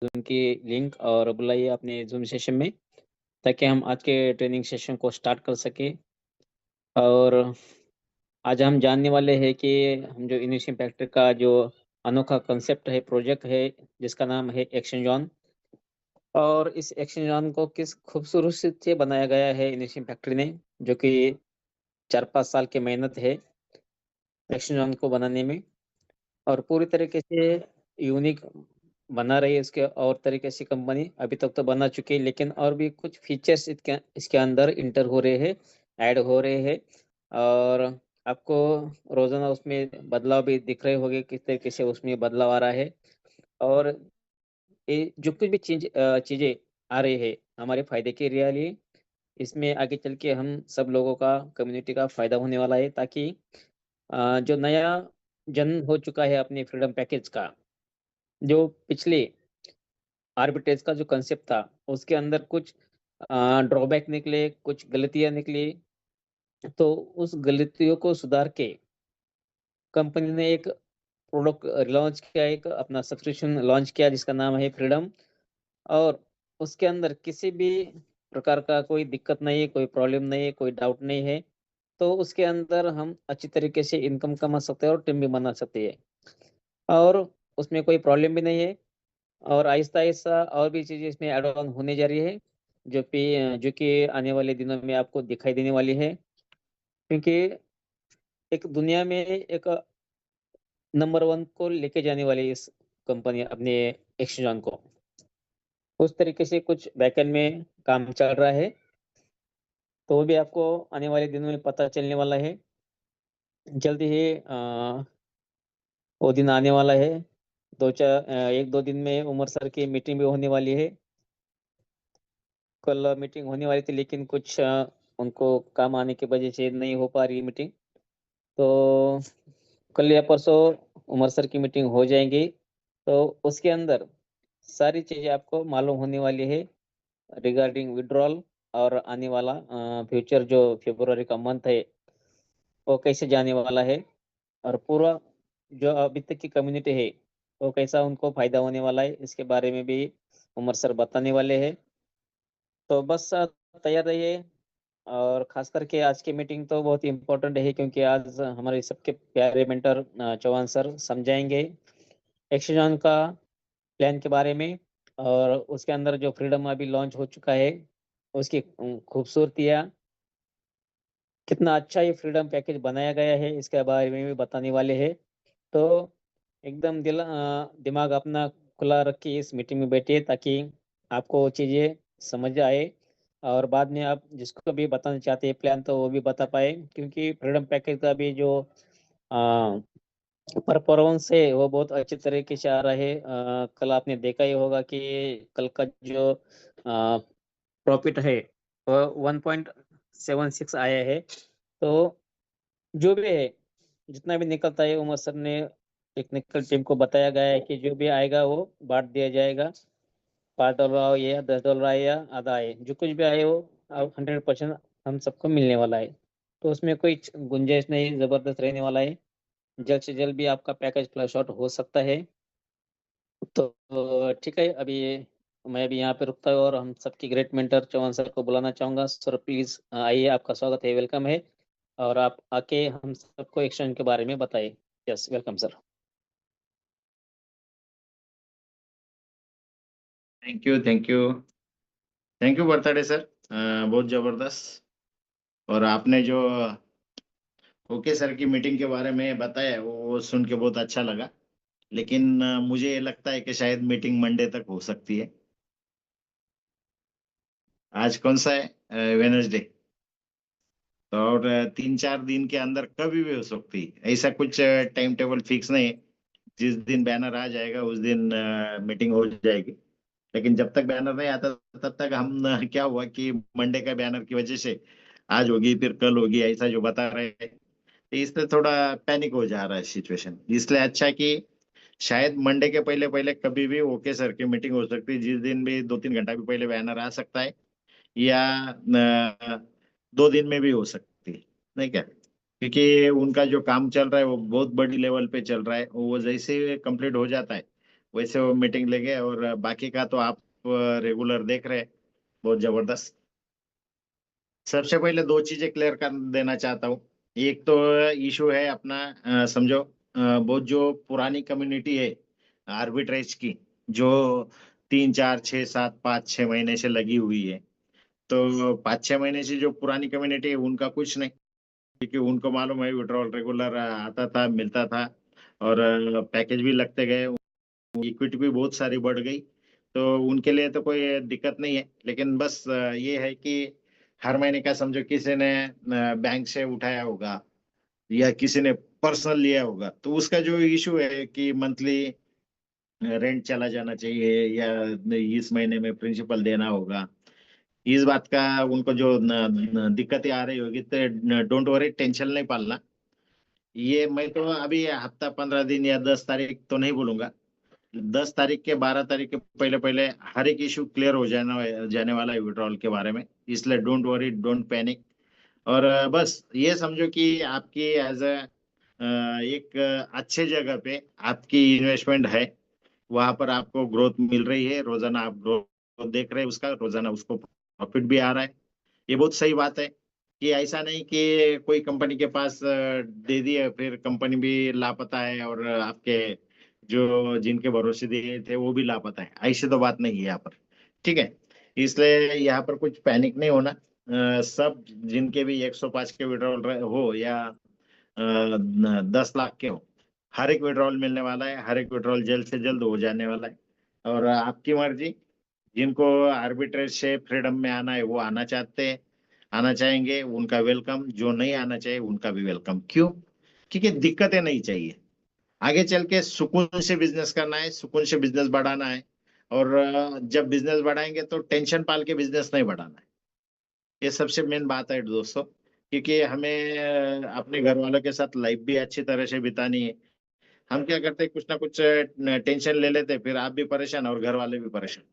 Zoom की link और बुलाइए अपने जूम सेशन में, ताकि हम आज के ट्रेनिंग सेशन को स्टार्ट कर सके। और आज हम जानने वाले हैं कि हम जो इनिशियल फैक्ट्री का जो अनोखा कंसेप्ट है, प्रोजेक्ट है, जिसका नाम है एक्शन जॉन। और इस एक्शन जॉन को किस खूबसूरत से बनाया गया है इनिशियल फैक्ट्री ने, जो कि 4-5 साल की मेहनत है एक्शन जॉन को बनाने में। और पूरी तरीके से यूनिक बना रही है इसके, और तरीके से कंपनी अभी तक तो बना चुकी है, लेकिन और भी कुछ फीचर्स इसके अंदर इंटर हो रहे हैं, ऐड हो रहे हैं। और आपको रोजाना उसमें बदलाव भी दिख रहे होंगे, किस तरीके से उसमें बदलाव आ रहा है। और ये जो कुछ भी चीजें आ रही है हमारे फायदे के लिए, इसमें आगे चल के हम सब लोगों का, कम्युनिटी का फायदा होने वाला है, ताकि जो नया जन्म हो चुका है अपने फ्रीडम पैकेज का, जो पिछले आर्बिट्रेज का जो कंसेप्ट था, उसके अंदर कुछ ड्रॉबैक निकले, कुछ गलतियां निकली। तो उस गलतियों को सुधार के कंपनी ने एक प्रोडक्ट लॉन्च किया, एक अपना सब्सक्रिप्शन लॉन्च किया जिसका नाम है फ्रीडम। और उसके अंदर किसी भी प्रकार का कोई दिक्कत नहीं है, कोई प्रॉब्लम नहीं है, कोई डाउट नहीं है। तो उसके अंदर हम अच्छी तरीके से इनकम कमा सकते हैं और टीम भी बना सकते हैं। और उसमें कोई प्रॉब्लम भी नहीं है। और आहिस्ता आहिस्ता और भी चीजें इसमें ऐड ऑन होने जा रही है, जो कि आने वाले दिनों में आपको दिखाई देने वाली है। क्योंकि एक दुनिया में एक नंबर वन को लेके जाने वाली इस कंपनी अपने एक्सजॉन को, उस तरीके से कुछ बैकएंड में काम चल रहा है। तो वो भी आपको आने वाले दिनों में पता चलने वाला है। जल्दी ही वो दिन आने वाला है। 1-2 दिन में उमर सर की मीटिंग भी होने वाली है। कल मीटिंग होने वाली थी, लेकिन कुछ उनको काम आने की वजह से नहीं हो पा रही मीटिंग। तो कल या परसों उमर सर की मीटिंग हो जाएगी। तो उसके अंदर सारी चीजें आपको मालूम होने वाली है रिगार्डिंग विड्रॉल, और आने वाला फ्यूचर जो फरवरी का मंथ है वो कैसे जाने वाला है। और पूरा जो अभी तक की कम्युनिटी है वो कैसा उनको फायदा होने वाला है, इसके बारे में भी उमर सर बताने वाले हैं। तो बस तैयार रहिए। और खास करके आज की मीटिंग तो बहुत ही इम्पोर्टेंट है, क्योंकि आज हमारे सबके प्यारे मेंटर चौहान सर समझाएंगे एक्सजॉन का प्लान के बारे में। और उसके अंदर जो फ्रीडम अभी लॉन्च हो चुका है, उसकी खूबसूरतियाँ, कितना अच्छा ये फ्रीडम पैकेज बनाया गया है, इसके बारे में भी बताने वाले हैं। तो एकदम दिमाग अपना खुला रख के इस मीटिंग में बैठिए, ताकि आपको चीज़ें समझ आए। और बाद में आप जिसको भी बताना चाहते हैं प्लान, तो वो भी बता पाए। क्योंकि फ्रीडम पैकेज का भी जो परफॉर्मेंस है वो बहुत अच्छे तरीके से आ रहा है। कल आपने देखा ही होगा कि कल का जो प्रॉफिट है वो 1.76 आया है। तो जो भी है, जितना भी निकलता है, उमर सर ने टेक्निकल टीम को बताया गया है कि जो भी आएगा वो बांट दिया जाएगा। $5 आए या $10 आए या आधा आए, जो कुछ भी आए वो 100% हम सबको मिलने वाला है। तो उसमें कोई गुंजाइश नहीं, जबरदस्त रहने वाला है। जल्द से जल्द भी आपका पैकेज फ्लश आउट हो सकता है। तो ठीक है, अभी मैं भी यहाँ पे रुकता हूँ और हम सबकी ग्रेट मेंटर चौहान सर को बुलाना चाहूंगा। सर प्लीज आइए, आपका स्वागत है, वेलकम है। और आप आके हम सबको एक्शन के बारे में बताइए। Yes, welcome sir. Thank you, thank you, thank you birthday sir. बहुत जबरदस्त। और आपने जो ओके सर की मीटिंग के बारे में बताया वो सुन के बहुत अच्छा लगा। लेकिन मुझे ये लगता है कि शायद मीटिंग मंडे तक हो सकती है। आज कौन सा है? वेनसडे। तो और 3-4 दिन के अंदर कभी भी हो सकती है, ऐसा कुछ टाइम टेबल फिक्स नहीं है। जिस दिन बैनर आ जाएगा उस दिन मीटिंग हो जाएगी। लेकिन जब तक बैनर नहीं आता तब तक हम क्या हुआ कि मंडे का बैनर की वजह से आज होगी फिर कल होगी ऐसा जो बता रहे हैं, तो इससे थोड़ा पैनिक हो जा रहा है सिचुएशन। इसलिए अच्छा है कि शायद मंडे के पहले पहले कभी भी ओके सर की मीटिंग हो सकती है, जिस दिन भी 2-3 घंटा भी पहले बैनर आ सकता है, या 2 दिन में भी हो सकती है। नहीं क्या? क्योंकि उनका जो काम चल रहा है वो बहुत बड़ी लेवल पे चल रहा है, वो जैसे कंप्लीट हो जाता है वैसे वो मीटिंग ले गए, और बाकी का तो आप रेगुलर देख रहे हैं। बहुत जबरदस्त। सबसे पहले दो चीजें क्लियर कर देना चाहता हूँ। एक तो इशू है अपना, समझो, बहुत जो पुरानी कम्युनिटी है आर्बिट्रेज की, जो 3 4 6 7 5 6 महीने से लगी हुई है। तो 5 6 महीने से जो पुरानी कम्युनिटी है उनका कुछ नहीं, क्योंकि उनको मालूम है विड्रॉल रेगुलर आता था, मिलता था, और पैकेज भी लगते गए, इक्विटी भी बहुत सारी बढ़ गई। तो उनके लिए तो कोई दिक्कत नहीं है। लेकिन बस ये है कि हर महीने का समझो किसी ने बैंक से उठाया होगा, या किसी ने पर्सनल लिया होगा, तो उसका जो इशू है कि मंथली रेंट चला जाना चाहिए, या इस महीने में प्रिंसिपल देना होगा, इस बात का उनको जो दिक्कतें आ रही होगी, तो डोंट वरी, टेंशन नहीं पालना। ये मैं तो अभी हफ्ता 15 दिन या 10 तारीख तो नहीं बोलूंगा, 10 तारीख के 12 तारीख के पहले पहले हर एक इशू क्लियर हो जाना जाने वाला है विड्रॉल के बारे में। इसलिए डोंट वरी, डोंट पैनिक। और बस ये समझो कि आपकी एज अ एक अच्छे जगह पे आपकी इन्वेस्टमेंट है, वहां पर आपको ग्रोथ मिल रही है, रोजाना आप ग्रोथ देख रहे हैं उसका, रोजाना उसको प्रॉफिट भी आ रहा है। ये बहुत सही बात है कि ऐसा नहीं कि कोई कंपनी के पास दे दिए फिर कंपनी भी लापता है, और आपके जो जिनके भरोसे दिए थे वो भी लापता है, ऐसी तो बात नहीं है यहाँ पर। ठीक है। इसलिए यहाँ पर कुछ पैनिक नहीं होना। सब जिनके भी 105 के विड्रॉल हो, या 10 लाख के हो, हर एक विड्रॉल मिलने वाला है, हर एक विड्रॉल जल्द से जल्द हो जाने वाला है। और आपकी मर्जी, जिनको आर्बिट्रेज से फ्रीडम में आना है वो आना चाहते हैं, आना चाहेंगे, उनका वेलकम। जो नहीं आना चाहिए उनका भी वेलकम। क्यों? क्योंकि दिक्कतें नहीं चाहिए। आगे चल के सुकून से बिजनेस करना है, सुकून से बिजनेस बढ़ाना है। और जब बिजनेस बढ़ाएंगे तो टेंशन पाल के बिजनेस नहीं बढ़ाना है। ये सबसे मेन बात है दोस्तों। क्योंकि हमें अपने घर वालों के साथ लाइफ भी अच्छी तरह से बितानी है। हम क्या करते हैं, कुछ ना कुछ टेंशन ले लेते हैं, फिर आप भी परेशान और घर वाले भी परेशान।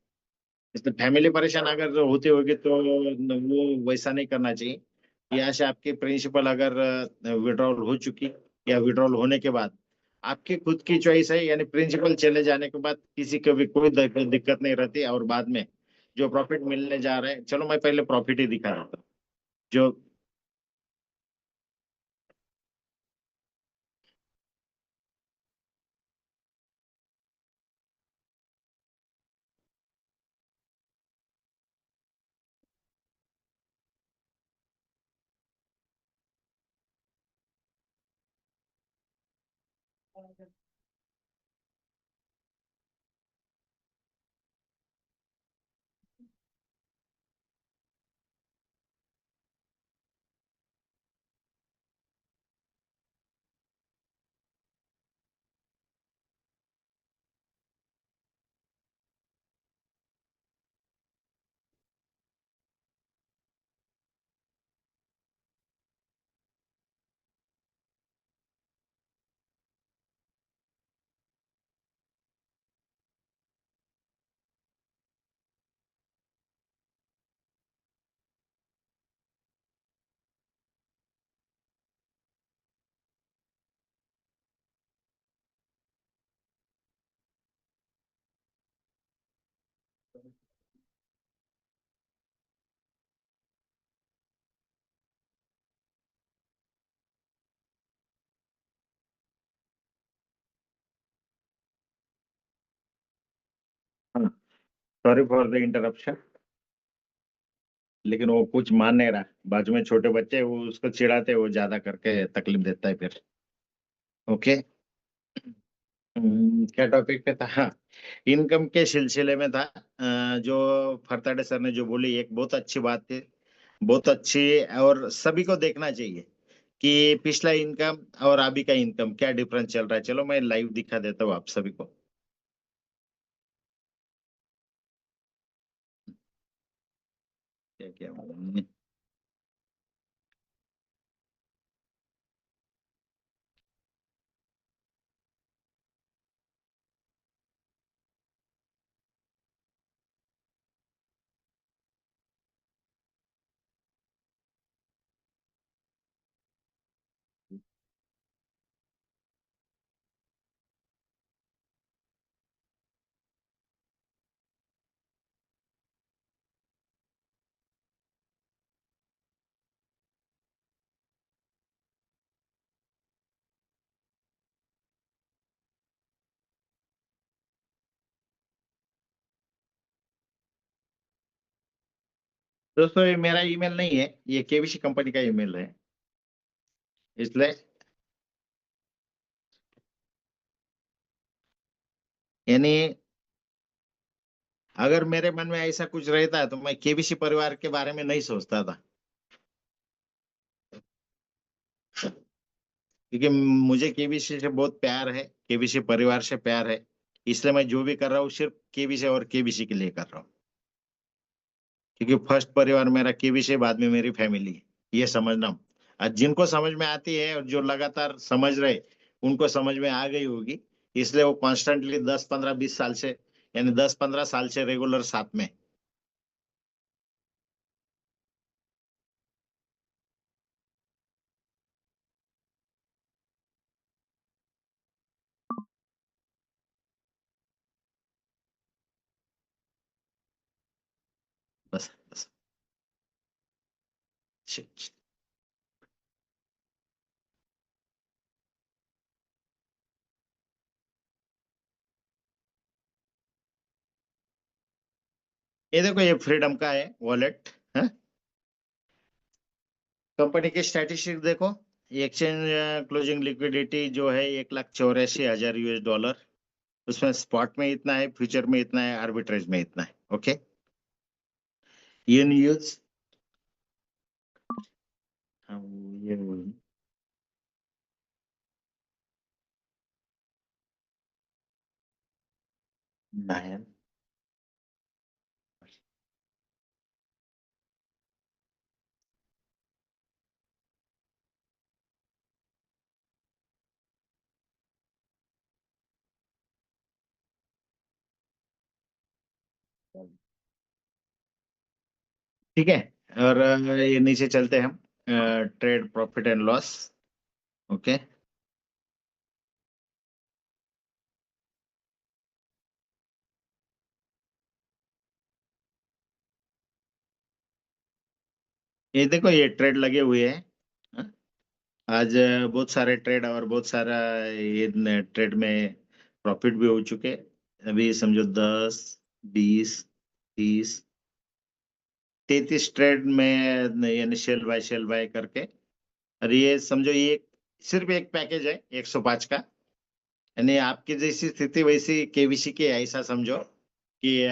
इसलिए फैमिली परेशान अगर होती होगी तो वो वैसा नहीं करना चाहिए। यहाँ से आपके प्रिंसिपल अगर विड्रॉल हो चुकी, या विड्रॉल होने के बाद आपकी खुद की चॉइस है, यानी प्रिंसिपल चले जाने के बाद किसी को भी कोई दिक्कत नहीं रहती। और बाद में जो प्रॉफिट मिलने जा रहे हैं, चलो मैं पहले प्रॉफिट ही दिखा रहा था जो। Sorry for the interruption. लेकिन वो कुछ मान नहीं रहा, बाजू में छोटे बच्चे वो उसको चिढ़ाते, वो ज्यादा करके तकलीफ देता है फिर। ओके। क्या टॉपिक पे था? हाँ, इनकम के सिलसिले में था। जो फरताडे सर ने जो बोली, एक बहुत अच्छी बात थी, बहुत अच्छी। और सभी को देखना चाहिए कि पिछला इनकम और अभी का इनकम क्या डिफरेंस चल रहा है। चलो मैं लाइव दिखा देता हूँ आप सभी को। क्या क्या दोस्तों ये मेरा ईमेल नहीं है, ये केबीसी कंपनी का ईमेल है, इसलिए यानी अगर मेरे मन में ऐसा कुछ रहता है तो मैं केबीसी परिवार के बारे में नहीं सोचता था, क्योंकि मुझे केबीसी से बहुत प्यार है, केबीसी परिवार से प्यार है। इसलिए मैं जो भी कर रहा हूँ सिर्फ केबीसी और केबीसी के लिए कर रहा हूँ, क्योंकि फर्स्ट परिवार मेरा केबीसी, बाद में मेरी फैमिली है, ये समझना। आज जिनको समझ में आती है और जो लगातार समझ रहे, उनको समझ में आ गई होगी, इसलिए वो कॉन्स्टेंटली 10 15 20 साल से, यानी 10 15 साल से रेगुलर साथ में। बस बस। shit। ये देखो, ये फ्रीडम का है वॉलेट। कंपनी के स्टैटिस्टिक्स देखो, एक्सचेंज क्लोजिंग लिक्विडिटी जो है 1,84,000 US डॉलर, उसमें स्पॉट में इतना है, फ्यूचर में इतना है, आर्बिट्रेज में इतना है। ओके, ये न्यूज। हाँ, ये नायन। ठीक है, और ये नीचे चलते हैं हम, trade profit and loss. Okay, ये देखो, ये ट्रेड लगे हुए हैं। हाँ? आज बहुत सारे ट्रेड और बहुत सारा ये ट्रेड में प्रॉफिट भी हो चुके। अभी समझो 10 20 30 33 ट्रेड में, यानी शेल बाय करके। और ये समझो, ये सिर्फ एक पैकेज है 105 का, यानी आपकी जैसी स्थिति वैसी केबीसी की है, ऐसा समझो कि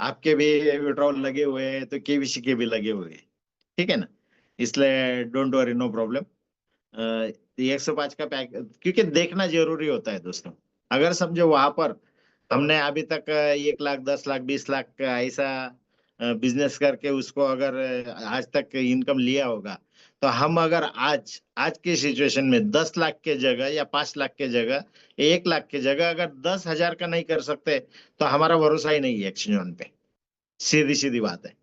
आपके भी विड्रॉल लगे हुए हैं तो केबीसी के भी लगे हुए हैं। ठीक है ना, इसलिए डोंट वरी, नो प्रॉब्लम। 105 का पैक, क्योंकि देखना जरूरी होता है दोस्तों। अगर समझो वहां पर हमने अभी तक 1 लाख 10 लाख 20 लाख का ऐसा बिजनेस करके उसको अगर आज तक इनकम लिया होगा, तो हम अगर आज आज की सिचुएशन में 10 लाख के जगह या 5 लाख के जगह, 1 लाख के जगह अगर 10,000 का नहीं कर सकते, तो हमारा भरोसा ही नहीं है एक्सचेंज ऑन पे। सीधी सीधी बात है।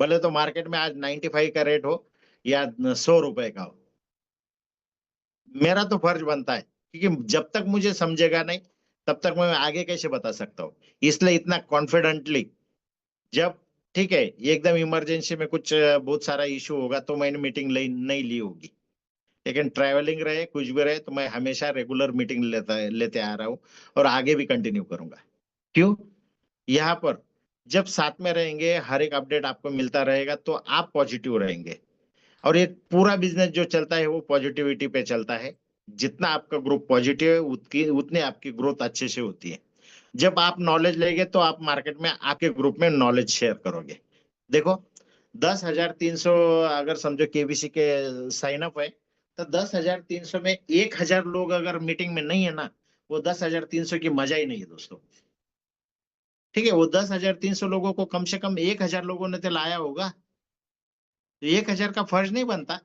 भले तो मार्केट में आज 95 का रेट हो या 100 रुपए का हो, मेरा तो फर्ज बनता है, क्योंकि जब तक मुझे समझेगा नहीं, तब तक मैं आगे कैसे बता सकता हूँ। इसलिए इतना कॉन्फिडेंटली, जब ठीक है एकदम इमरजेंसी में कुछ बहुत सारा इशू होगा तो मैंने मीटिंग नहीं ली होगी, लेकिन ट्रैवलिंग रहे कुछ भी रहे तो मैं हमेशा रेगुलर मीटिंग लेते आ रहा हूँ, और आगे भी कंटिन्यू करूंगा। क्यों? यहाँ पर जब साथ में रहेंगे, हर एक अपडेट आपको मिलता रहेगा, तो आप पॉजिटिव रहेंगे। और ये पूरा बिजनेस जो चलता है वो पॉजिटिविटी पे चलता है। जितना आपका ग्रुप पॉजिटिव है, उतनी उतनी आपकी ग्रोथ अच्छे से होती है। जब आप नॉलेज लेंगे तो आप मार्केट में आपके ग्रुप में नॉलेज शेयर करोगे। देखो, 10,300 अगर समझो केबीसी के साइन अप है, तो 10,300 में 1,000 लोग अगर मीटिंग में नहीं है ना, वो 10,300 की मजा ही नहीं है दोस्तों। ठीक है, वो 10,300 लोगों को कम से कम 1,000 लोगों ने तो लाया होगा, तो 1,000 का फर्ज नहीं बनता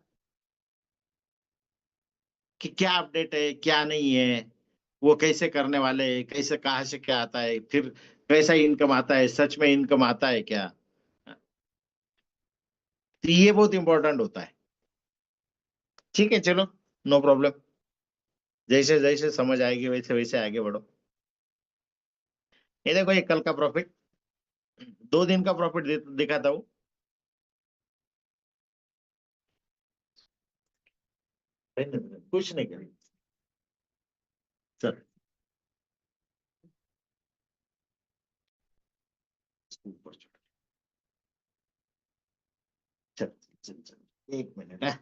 कि क्या अपडेट है क्या नहीं है, वो कैसे करने वाले हैं, कैसे कहाँ से क्या आता है, फिर कैसा इनकम आता है, सच में इनकम आता है क्या। तो ये बहुत इंपॉर्टेंट होता है। ठीक है, चलो, नो प्रॉब्लम। जैसे जैसे समझ आएगी वैसे वैसे आगे बढ़ो। ये देखो, ये कल का प्रॉफिट, 2 दिन का प्रॉफिट दिखाता हूँ। कुछ नहीं करेंगे सर। ऊपर चढ़ो। चल चल चल, एक मिनट है।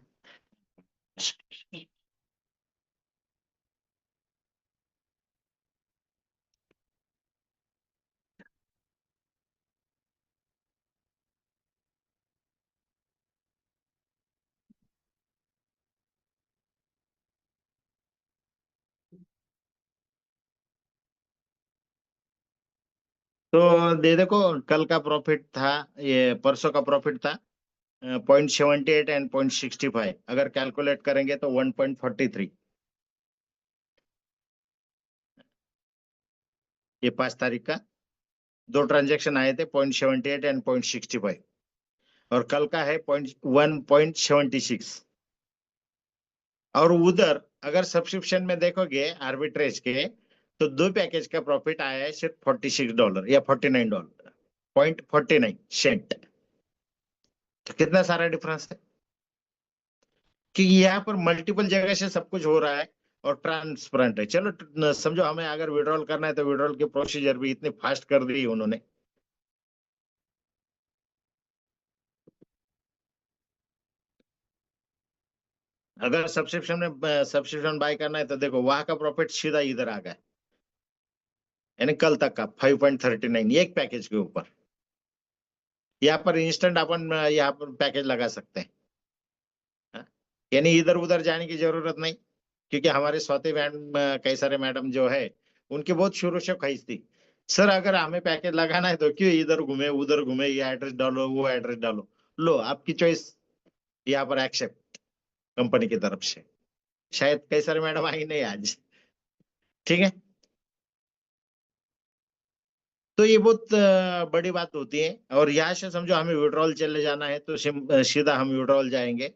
तो दे देखो, कल का प्रॉफिट था, ये परसों का प्रॉफिट था 0.78 एंड 0.65, अगर कैलकुलेट करेंगे तो 1.43। ये 5 तारीख का दो ट्रांजेक्शन आए थे, 0.78 एंड 0.65, और कल का है 1.76। और उधर अगर सब्सक्रिप्शन में देखोगे आर्बिट्रेज के, तो दो पैकेज का प्रॉफिट आया है सिर्फ $46 या $49, 0.49 सेंट। तो कितना सारा डिफरेंस है कि यहाँ पर मल्टीपल जगह से सब कुछ हो रहा है और ट्रांसपेरेंट है। चलो समझो हमें अगर विड्रॉल करना है तो विड्रॉल की प्रोसीजर भी इतनी फास्ट कर दी उन्होंने। अगर सब्सक्रिप्शन बाय करना है तो देखो वहां का प्रॉफिट सीधा इधर आ गया, यानी कल तक का 5.39 एक पैकेज के ऊपर। यहाँ पर इंस्टेंट अपन यहाँ पर पैकेज लगा सकते हैं, हाँ? यानी इधर उधर जाने की जरूरत नहीं, क्योंकि हमारे स्वाति मैडम, कई सारे मैडम जो है उनकी बहुत शुरू से ख्वाहिश थी, सर अगर हमें पैकेज लगाना है तो क्यों इधर घूमे उधर घूमे, ये एड्रेस डालो वो एड्रेस डालो। लो आपकी चॉइस यहाँ पर एक्सेप्ट कंपनी की तरफ से। शायद कई सारे मैडम आई नहीं आज। ठीक है, तो ये बहुत बड़ी बात होती है। और यहाँ से समझो हमें विड्रॉल चले जाना है तो सीधा हम विड्रॉल जाएंगे।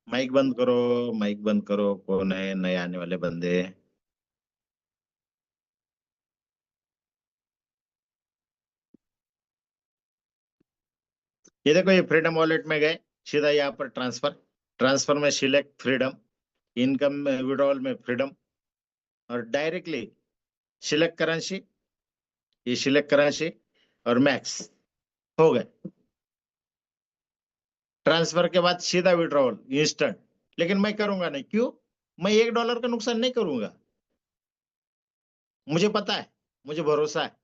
माइक बंद करो, माइक बंद करो, कौन है नए आने वाले बंदे। ये देखो, ये फ्रीडम वॉलेट में गए, सीधा यहाँ पर ट्रांसफर, ट्रांसफर में सिलेक्ट फ्रीडम, इनकम विड्रॉल में फ्रीडम, और डायरेक्टली सिलेक्ट करेंसी, ये सिलेक्ट करेंसी और मैक्स, हो गए। ट्रांसफर के बाद सीधा विड्रॉल इंस्टेंट। लेकिन मैं करूंगा नहीं, क्यों? मैं $1 का नुकसान नहीं करूंगा, मुझे पता है, मुझे भरोसा है।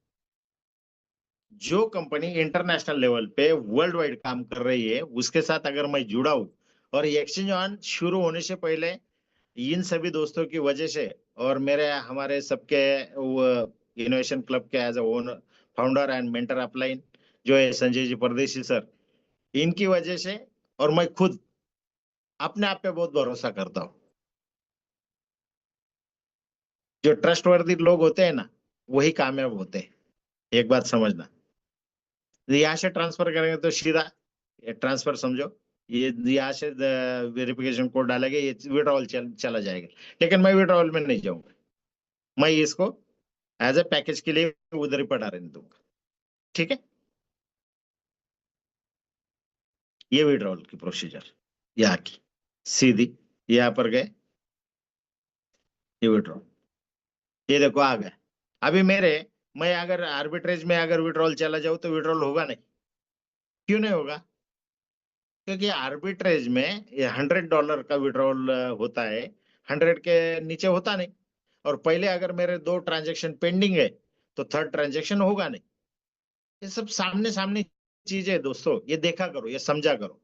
जो कंपनी इंटरनेशनल लेवल पे वर्ल्ड वाइड काम कर रही है उसके साथ अगर मैं जुड़ा हूं, और ये एक्सचेंज ऑन शुरू होने से पहले इन सभी दोस्तों की वजह से, और मेरे हमारे सबके इनोवेशन क्लब के as owner, founder and mentor upline जो है संजय जी परदेसी सर, इनकी वजह से, और मैं खुद अपने आप पे बहुत भरोसा करता हूँ। जो ट्रस्टवर्दी लोग होते हैं ना, वही कामयाब होते हैं, एक बात समझना। यहाँ से ट्रांसफर करेंगे तो सीधा ट्रांसफर समझो, ये यहाँ से वेरिफिकेशन कोड डालेंगे, ये विड्रॉल चला जाएगा। लेकिन मैं विड्रॉल में नहीं जाऊंगा, मैं इसको एज ए पैकेज के लिए उधर ही पढ़ा रहने दूंगा। ठीक है, ये विड्रॉल की प्रोसीजर यहाँ की सीधी, यहाँ पर गए, ये विड्रॉल, ये देखो आ गया। अभी मैं अगर आर्बिट्रेज में अगर विड्रॉल चला जाऊं तो विड्रॉल होगा नहीं। क्यों नहीं होगा? क्योंकि आर्बिट्रेज में ये $100 का विड्रॉल होता है, 100 के नीचे होता नहीं। और पहले अगर मेरे दो ट्रांजेक्शन पेंडिंग है तो थर्ड ट्रांजेक्शन होगा नहीं। ये सब सामने सामने चीजें है दोस्तों, ये देखा करो, ये समझा करो।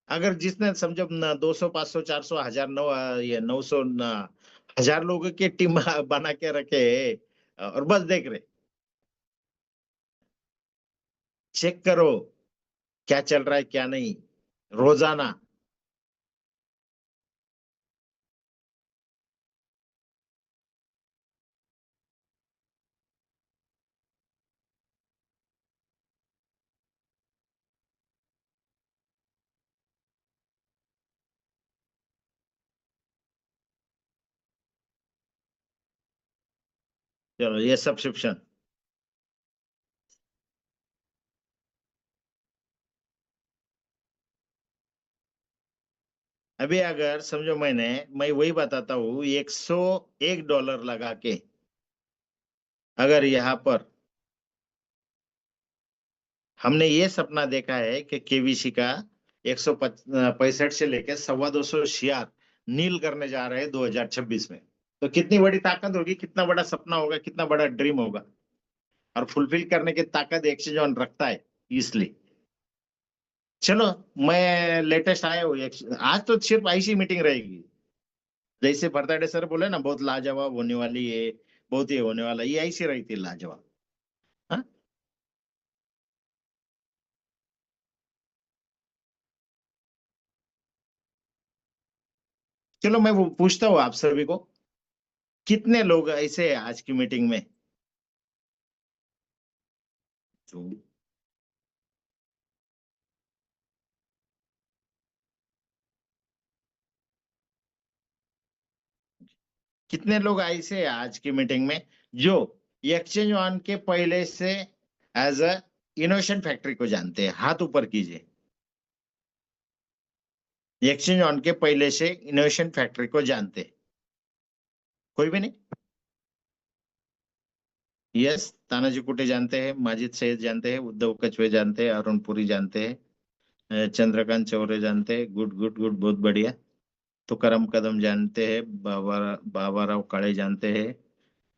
अगर जिसने समझो 200 500 400 हजार नौ ये 900 हजार लोगों की टीम बना के रखे है, और बस देख रहे, चेक करो क्या चल रहा है क्या नहीं, रोजाना। चलो ये सब्सक्रिप्शन, अभी अगर समझो मैं वही बताता हूँ, $101 लगा के अगर यहाँ पर हमने ये सपना देखा है कि केवीसी का 165 से लेकर 225 शेयर नील करने जा रहे हैं 2026 में। तो कितनी बड़ी ताकत होगी, कितना बड़ा सपना होगा, कितना बड़ा ड्रीम होगा, और फुलफिल करने की ताकत एक्सचेंज ऑन रखता है। इसलिए चलो, मैं लेटेस्ट आया हूँ आज तो सिर्फ ऐसी मीटिंग रहेगी। जैसे बर्थडे सर बोले ना, बहुत लाजवाब होने वाली है, बहुत ये होने वाला, ये ऐसी रही थी लाजवाब। हाँ, चलो मैं वो पूछता हूँ आप सभी को, कितने लोग ऐसे हैं आज की मीटिंग में जो, कितने लोग ऐसे हैं आज की मीटिंग में जो एक्सचेंज वन के पहले से एज अ इनोवेशन फैक्ट्री को जानते हैं? हाथ ऊपर कीजिए। एक्सचेंज वन के पहले से इनोवेशन फैक्ट्री को जानते हैं? कोई भी नहीं? यस, तानाजी कुटे जानते हैं, माजिद सैयद जानते हैं, उद्धव कछवे जानते हैं, अरुण पुरी जानते हैं, चंद्रकांत चौरे जानते हैं, गुड गुड गुड, बहुत बढ़िया। तुकाराम कदम जानते हैं, बाबा राव काळे जानते हैं,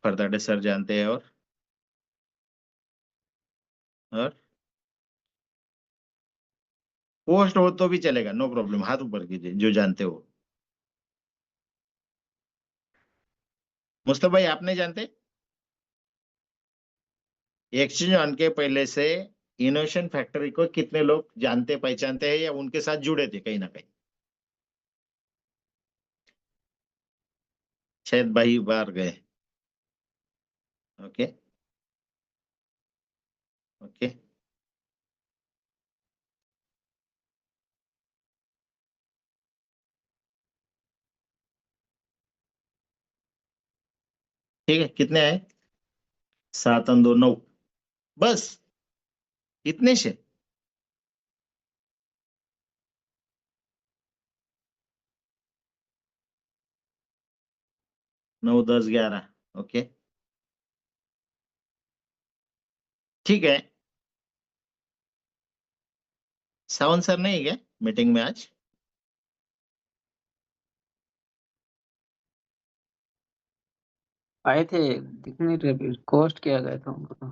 फरदाडे सर जानते हैं, और पोस्ट हो तो भी चलेगा, नो प्रॉब्लम, हाथ ऊपर कीजिए जो जानते हो। मुस्तफा भाई, आप नहीं जानते? एक्सचेंज वन के पहले से इनोवेशन फैक्ट्री को कितने लोग जानते पहचानते हैं, या उनके साथ जुड़े थे कहीं ना कहीं? शायद भाई बाहर गए। ओके, ओके, ठीक है, कितने आए? 7 और 2 9, बस इतने से? 9 10 11, ओके, ठीक है। सावन सर नहीं है क्या मीटिंग में आज? आए थे, दिखने रिक्वेस्ट किया गया था उनको तो।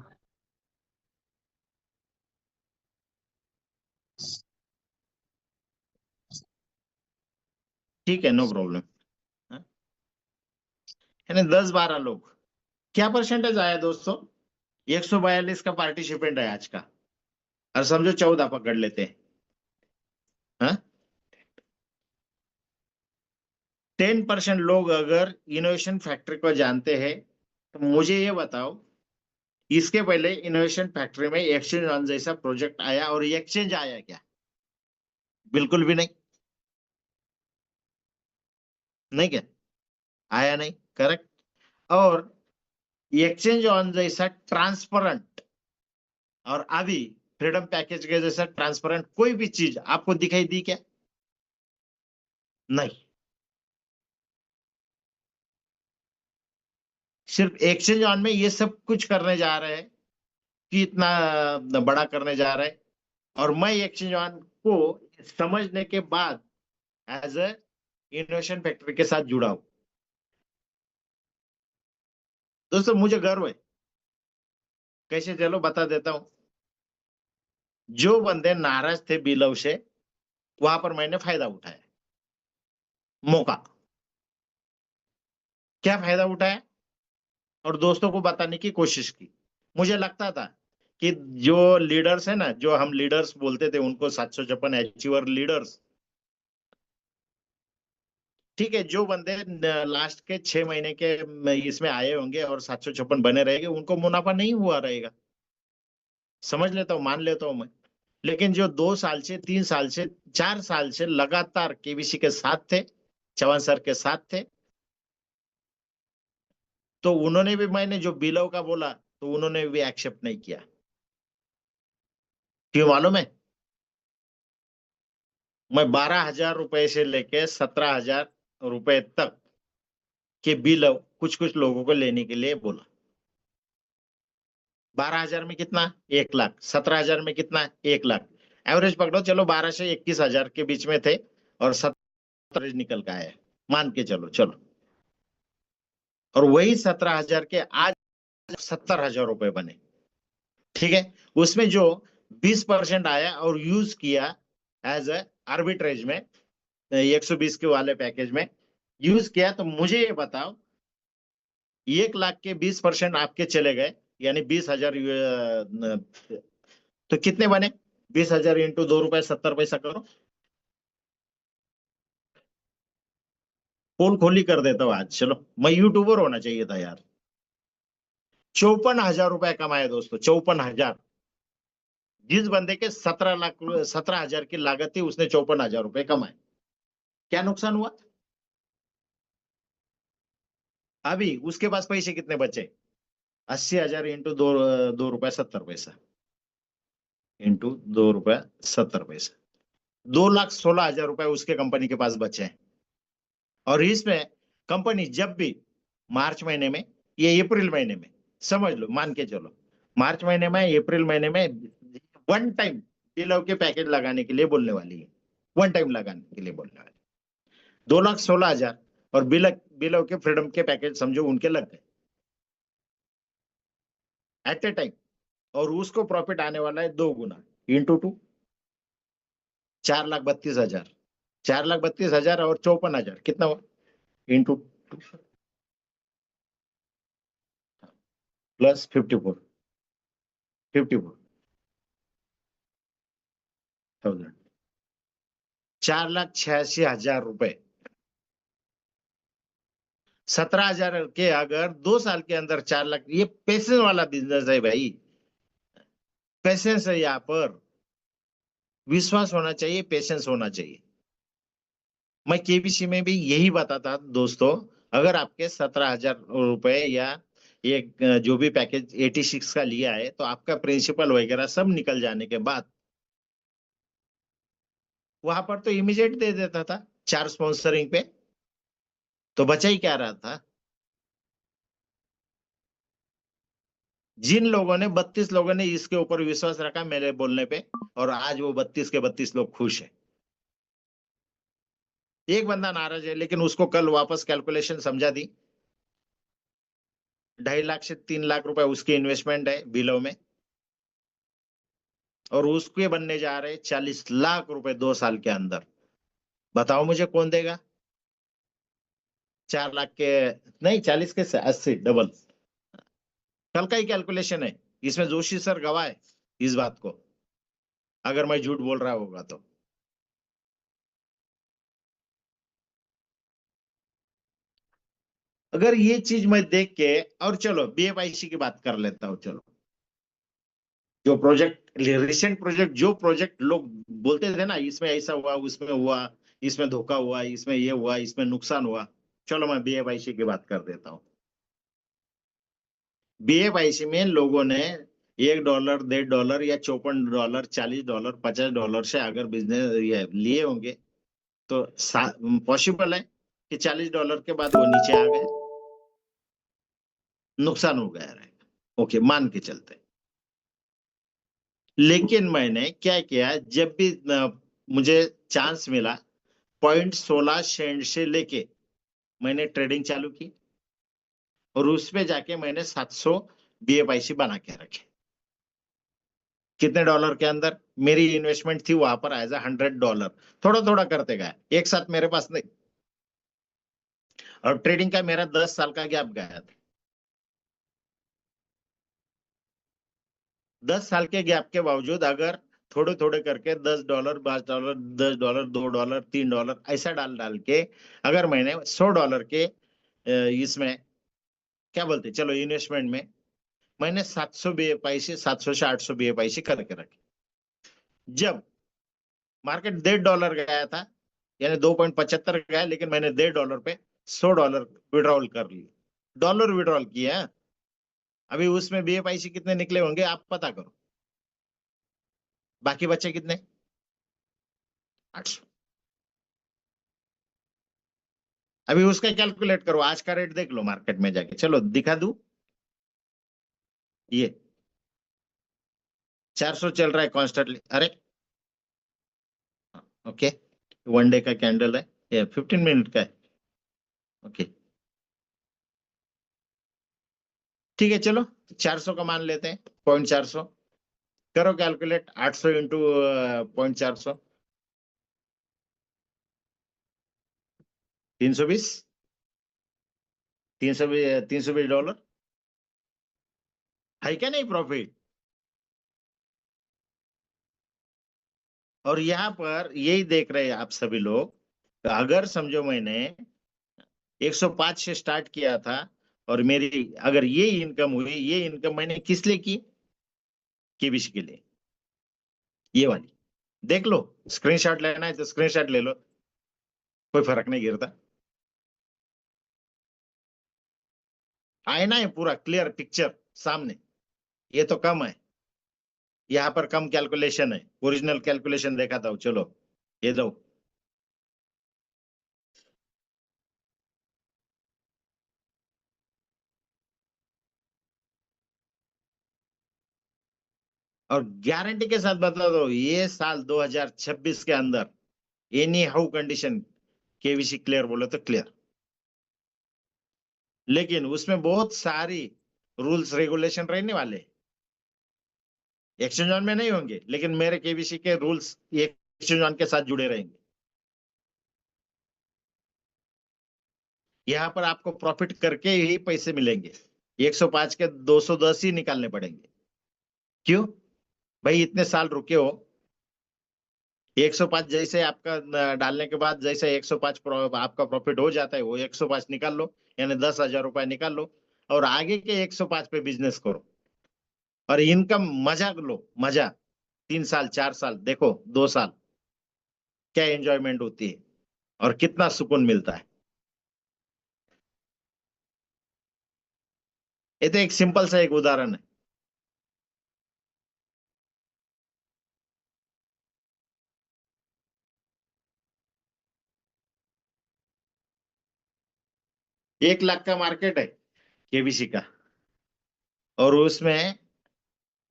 ठीक है, नो प्रॉब्लम। यानी 10 12 लोग। क्या परसेंटेज आया दोस्तों? 142 का पार्टिसिपेंट है आज का, और समझो 14 पकड़ लेते हैं। हाँ, 10% लोग अगर इनोवेशन फैक्ट्री को जानते हैं, तो मुझे ये बताओ, इसके पहले इनोवेशन फैक्ट्री में एक्सचेंज वन जैसा प्रोजेक्ट आया और ये एक्सचेंज आया क्या? बिल्कुल भी नहीं। नहीं क्या? आया नहीं, करेक्ट। और एक्सचेंज ऑन जैसा ट्रांसपेरेंट, और अभी फ्रीडम पैकेज के जैसा ट्रांसपेरेंट कोई भी चीज आपको दिखाई दी क्या? नहीं। सिर्फ एक्सचेंज ऑन में ये सब कुछ करने जा रहे हैं कि इतना बड़ा करने जा रहे हैं, और मैं एक्सचेंज ऑन को समझने के बाद एज ए इनोवेशन फैक्ट्री के साथ जुड़ा हूं। दोस्तों, मुझे गर्व है। कैसे, चलो बता देता हूं। जो बंदे नाराज थे बिलव से, वहां पर मैंने फायदा उठाया, मौका। क्या फायदा उठाया? और दोस्तों को बताने की कोशिश की। मुझे लगता था कि जो लीडर्स है ना, जो हम लीडर्स बोलते थे उनको, 756 अचीवर लीडर्स, ठीक है, जो बंदे लास्ट के 6 महीने के इसमें आए होंगे और 756 बने रहेंगे, उनको मुनाफा नहीं हुआ रहेगा, समझ लेता हूँ, मान लेता हूँ मैं। लेकिन जो 2 साल से, 3 साल से, 4 साल से लगातार केबीसी के साथ थे, चौहान सर के साथ थे, तो उन्होंने भी, मैंने जो बिलव का बोला तो उन्होंने भी एक्सेप्ट नहीं किया। क्यों मालूम है? मैं 12,000 रुपए से लेके 17,000 रुपए तक के बिल कुछ कुछ लोगों को लेने के लिए बोला। 12,000 में कितना, 1 लाख। 17,000 में कितना, 1 लाख। एवरेज पकड़ो, चलो 12 से 21,000 के बीच में थे और 17 निकल का आया, मान के चलो चलो। और वही 17,000 के आज 70,000 रुपए बने। ठीक है, उसमें जो 20% आया और यूज किया एज ए आर्बिट्रेज में, 120 के वाले पैकेज में यूज किया, तो मुझे ये बताओ 1 लाख के 20% आपके चले गए, यानी 20,000, तो कितने बने? 20,000 इंटू 2 रुपए 70 पैसा करो। पोल खोली कर देता हूँ आज, चलो। मैं यूट्यूबर होना चाहिए था यार। 54,000 रुपए कमाए दोस्तों, 54,000। जिस बंदे के 17 लाख, 17,000 की लागत थी, उसने 54,000 रुपए कमाए। क्या नुकसान हुआ? अभी उसके पास पैसे कितने बचे? 80,000 इंटू 2 रुपए 70 पैसा, इंटू 2 रुपए 70 पैसा, 2,16,000 रुपए उसके कंपनी के पास बचे हैं। और इसमें कंपनी जब भी मार्च महीने में, ये अप्रैल महीने में समझ लो, मान के चलो मार्च महीने में, अप्रैल महीने में वन टाइम बिलो के पैकेज लगाने के लिए बोलने वाली है। वन टाइम लगाने के लिए बोलने वाली, 2,16,000। और बिलो के फ्रीडम के पैकेज समझो उनके लग गए एट ए टाइम। और उसको प्रॉफिट आने वाला है 2 गुना, इंटू 2, 4,32,000। 4,32,000 और 54,000 कितना हुआ? इंटू 2 प्लस 54,000, 4,86,000 रुपए। 17,000 के अगर 2 साल के अंदर 4 लाख, ये पेशेंस वाला बिजनेस है भाई। पेशेंस है यहाँ पर, विश्वास होना चाहिए, पेशेंस होना चाहिए। मैं केबीसी में भी यही बताता दोस्तों, अगर आपके 17,000 रुपए या एक जो भी पैकेज 86 का लिया है, तो आपका प्रिंसिपल वगैरह सब निकल जाने के बाद वहां पर तो इमीडिएट दे देता था 4 स्पॉन्सरिंग पे, तो बचा ही क्या रहा था? जिन लोगों ने 32 लोगों ने इसके ऊपर विश्वास रखा मेरे बोलने पे, और आज वो 32 के 32 लोग खुश है। एक बंदा नाराज है, लेकिन उसको कल वापस कैलकुलेशन समझा दी। 2.5 लाख से 3 लाख रुपए उसकी इन्वेस्टमेंट है बिलो में, और उसके बनने जा रहे 40 लाख रुपए 2 साल के अंदर। बताओ मुझे कौन देगा? 4 लाख के नहीं, 40 के 80 डबल। कल का ही कैलकुलेशन है, इसमें जोशी सर गवाह है इस बात को, अगर मैं झूठ बोल रहा होगा तो। अगर ये चीज मैं देख के, और चलो बीएफआईसी की बात कर लेता हूँ, चलो। जो प्रोजेक्ट, रिसेंट प्रोजेक्ट, जो प्रोजेक्ट लोग बोलते थे ना, इसमें ऐसा हुआ, उसमें हुआ, इसमें धोखा हुआ, इसमें ये हुआ, इसमें नुकसान हुआ, चलो मैं बीएफआईसी की बात कर देता हूँ। बीएफआईसी में लोगों ने $1, $1.5 या $54, $40, $50 से अगर बिजनेस लिए होंगे, तो पॉसिबल है कि $40 के बाद वो नीचे आ गए, नुकसान हो गया रहेगा। ओके, मान के चलते। लेकिन मैंने क्या किया, जब भी मुझे चांस मिला, 0.16 से लेके मैंने ट्रेडिंग चालू की, और उसमें जाके मैंने 700 बीएफआईसी बना के रखे। कितने डॉलर के अंदर? मेरी इन्वेस्टमेंट थी वहां पर एज $100, थोड़ा थोड़ा करते गया, एक साथ मेरे पास नहीं। और ट्रेडिंग का मेरा 10 साल का गैप गया था। 10 साल के गैप के बावजूद अगर थोड़े थोड़े करके $10, $5, $10, $2, $3 ऐसा डाल डाल के, अगर मैंने $100 के इसमें क्या बोलते, चलो इन्वेस्टमेंट में, मैंने 700 बीएफआईसी, 700 से 800 बीएफआईसी करके रखे। जब मार्केट $1.5 गया था, यानी 2.75 गया, लेकिन मैंने $1.5 पे $100 विड्रॉल कर लिए, डॉलर विड्रॉल किया। अभी उसमें बीएफआईसी कितने निकले होंगे आप पता करो, बाकी बचे कितने? 800। अभी उसका कैलकुलेट करो, आज का रेट देख लो मार्केट में जाके, चलो दिखा दूं ये। 400 चल रहा है कॉन्स्टेंटली। अरे ओके, 1 डे का कैंडल है, ये 15 मिनट का है। ओके ठीक है, चलो 400 का मान लेते हैं, 0.400 करो कैलकुलेट, 800 इंटू 0.400, 320, 320 $, है क्या नहीं प्रॉफिट? और यहाँ पर यही देख रहे हैं आप सभी लोग, अगर समझो मैंने 105 से स्टार्ट किया था, और मेरी अगर ये इनकम हुई, ये इनकम मैंने किस लिए की? केबीसी के लिए। ये वाली देख लो, स्क्रीनशॉट लेना है तो स्क्रीनशॉट ले लो, कोई फर्क नहीं गिरता। आईना है पूरा क्लियर पिक्चर सामने। ये तो कम है, यहाँ पर कम कैलकुलेशन है, ओरिजिनल कैलकुलेशन देखा था, चलो ये दो। और गारंटी के साथ बता दो, ये साल 2026 के अंदर any how condition KVC clear बोले तो क्लियर। लेकिन उसमें बहुत सारी रूल्स रेगुलेशन रहने वाले, एक्सचेंज ऑन में नहीं होंगे, लेकिन मेरे केवीसी के रूल्स एक्सचेंज ऑन के साथ जुड़े रहेंगे। यहाँ पर आपको प्रॉफिट करके ही पैसे मिलेंगे, 105 के 210 ही निकालने पड़ेंगे। क्यों भाई, इतने साल रुके हो, 105 जैसे आपका डालने के बाद जैसे 105 आपका प्रॉफिट हो जाता है, वो 105 निकाल लो, यानी 10,000 रुपए निकाल लो, और आगे के 105 पे बिजनेस करो, और इनकम मजा लो, मजा। 3 साल 4 साल देखो, 2 साल क्या एंजॉयमेंट होती है और कितना सुकून मिलता है। ये तो एक सिंपल सा एक उदाहरण है। 1 लाख का मार्केट है केबीसी का, और उसमें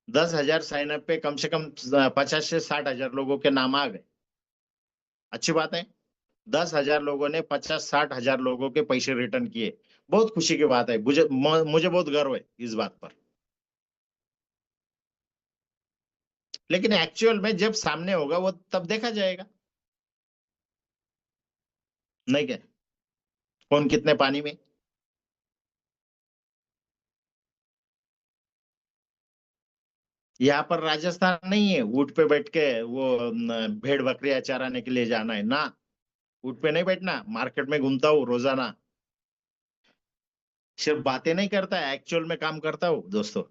10,000 साइन अप पे कम से कम 50 से 60 हजार लोगों के नाम आ गए। अच्छी बात है, 10,000 लोगों ने 50 60 हजार लोगों के पैसे रिटर्न किए, बहुत खुशी की बात है, मुझे बहुत गर्व है इस बात पर। लेकिन एक्चुअल में जब सामने होगा वो तब देखा जाएगा, नहीं क्या? कौन कितने पानी में। यहाँ पर राजस्थान नहीं है ऊंट पे बैठ के वो भेड़ बकरियां चराने के लिए जाना है ना, ऊंट पे नहीं बैठना, मार्केट में घूमता हूँ रोजाना, सिर्फ बातें नहीं करता है, एक्चुअल में काम करता हूँ दोस्तों।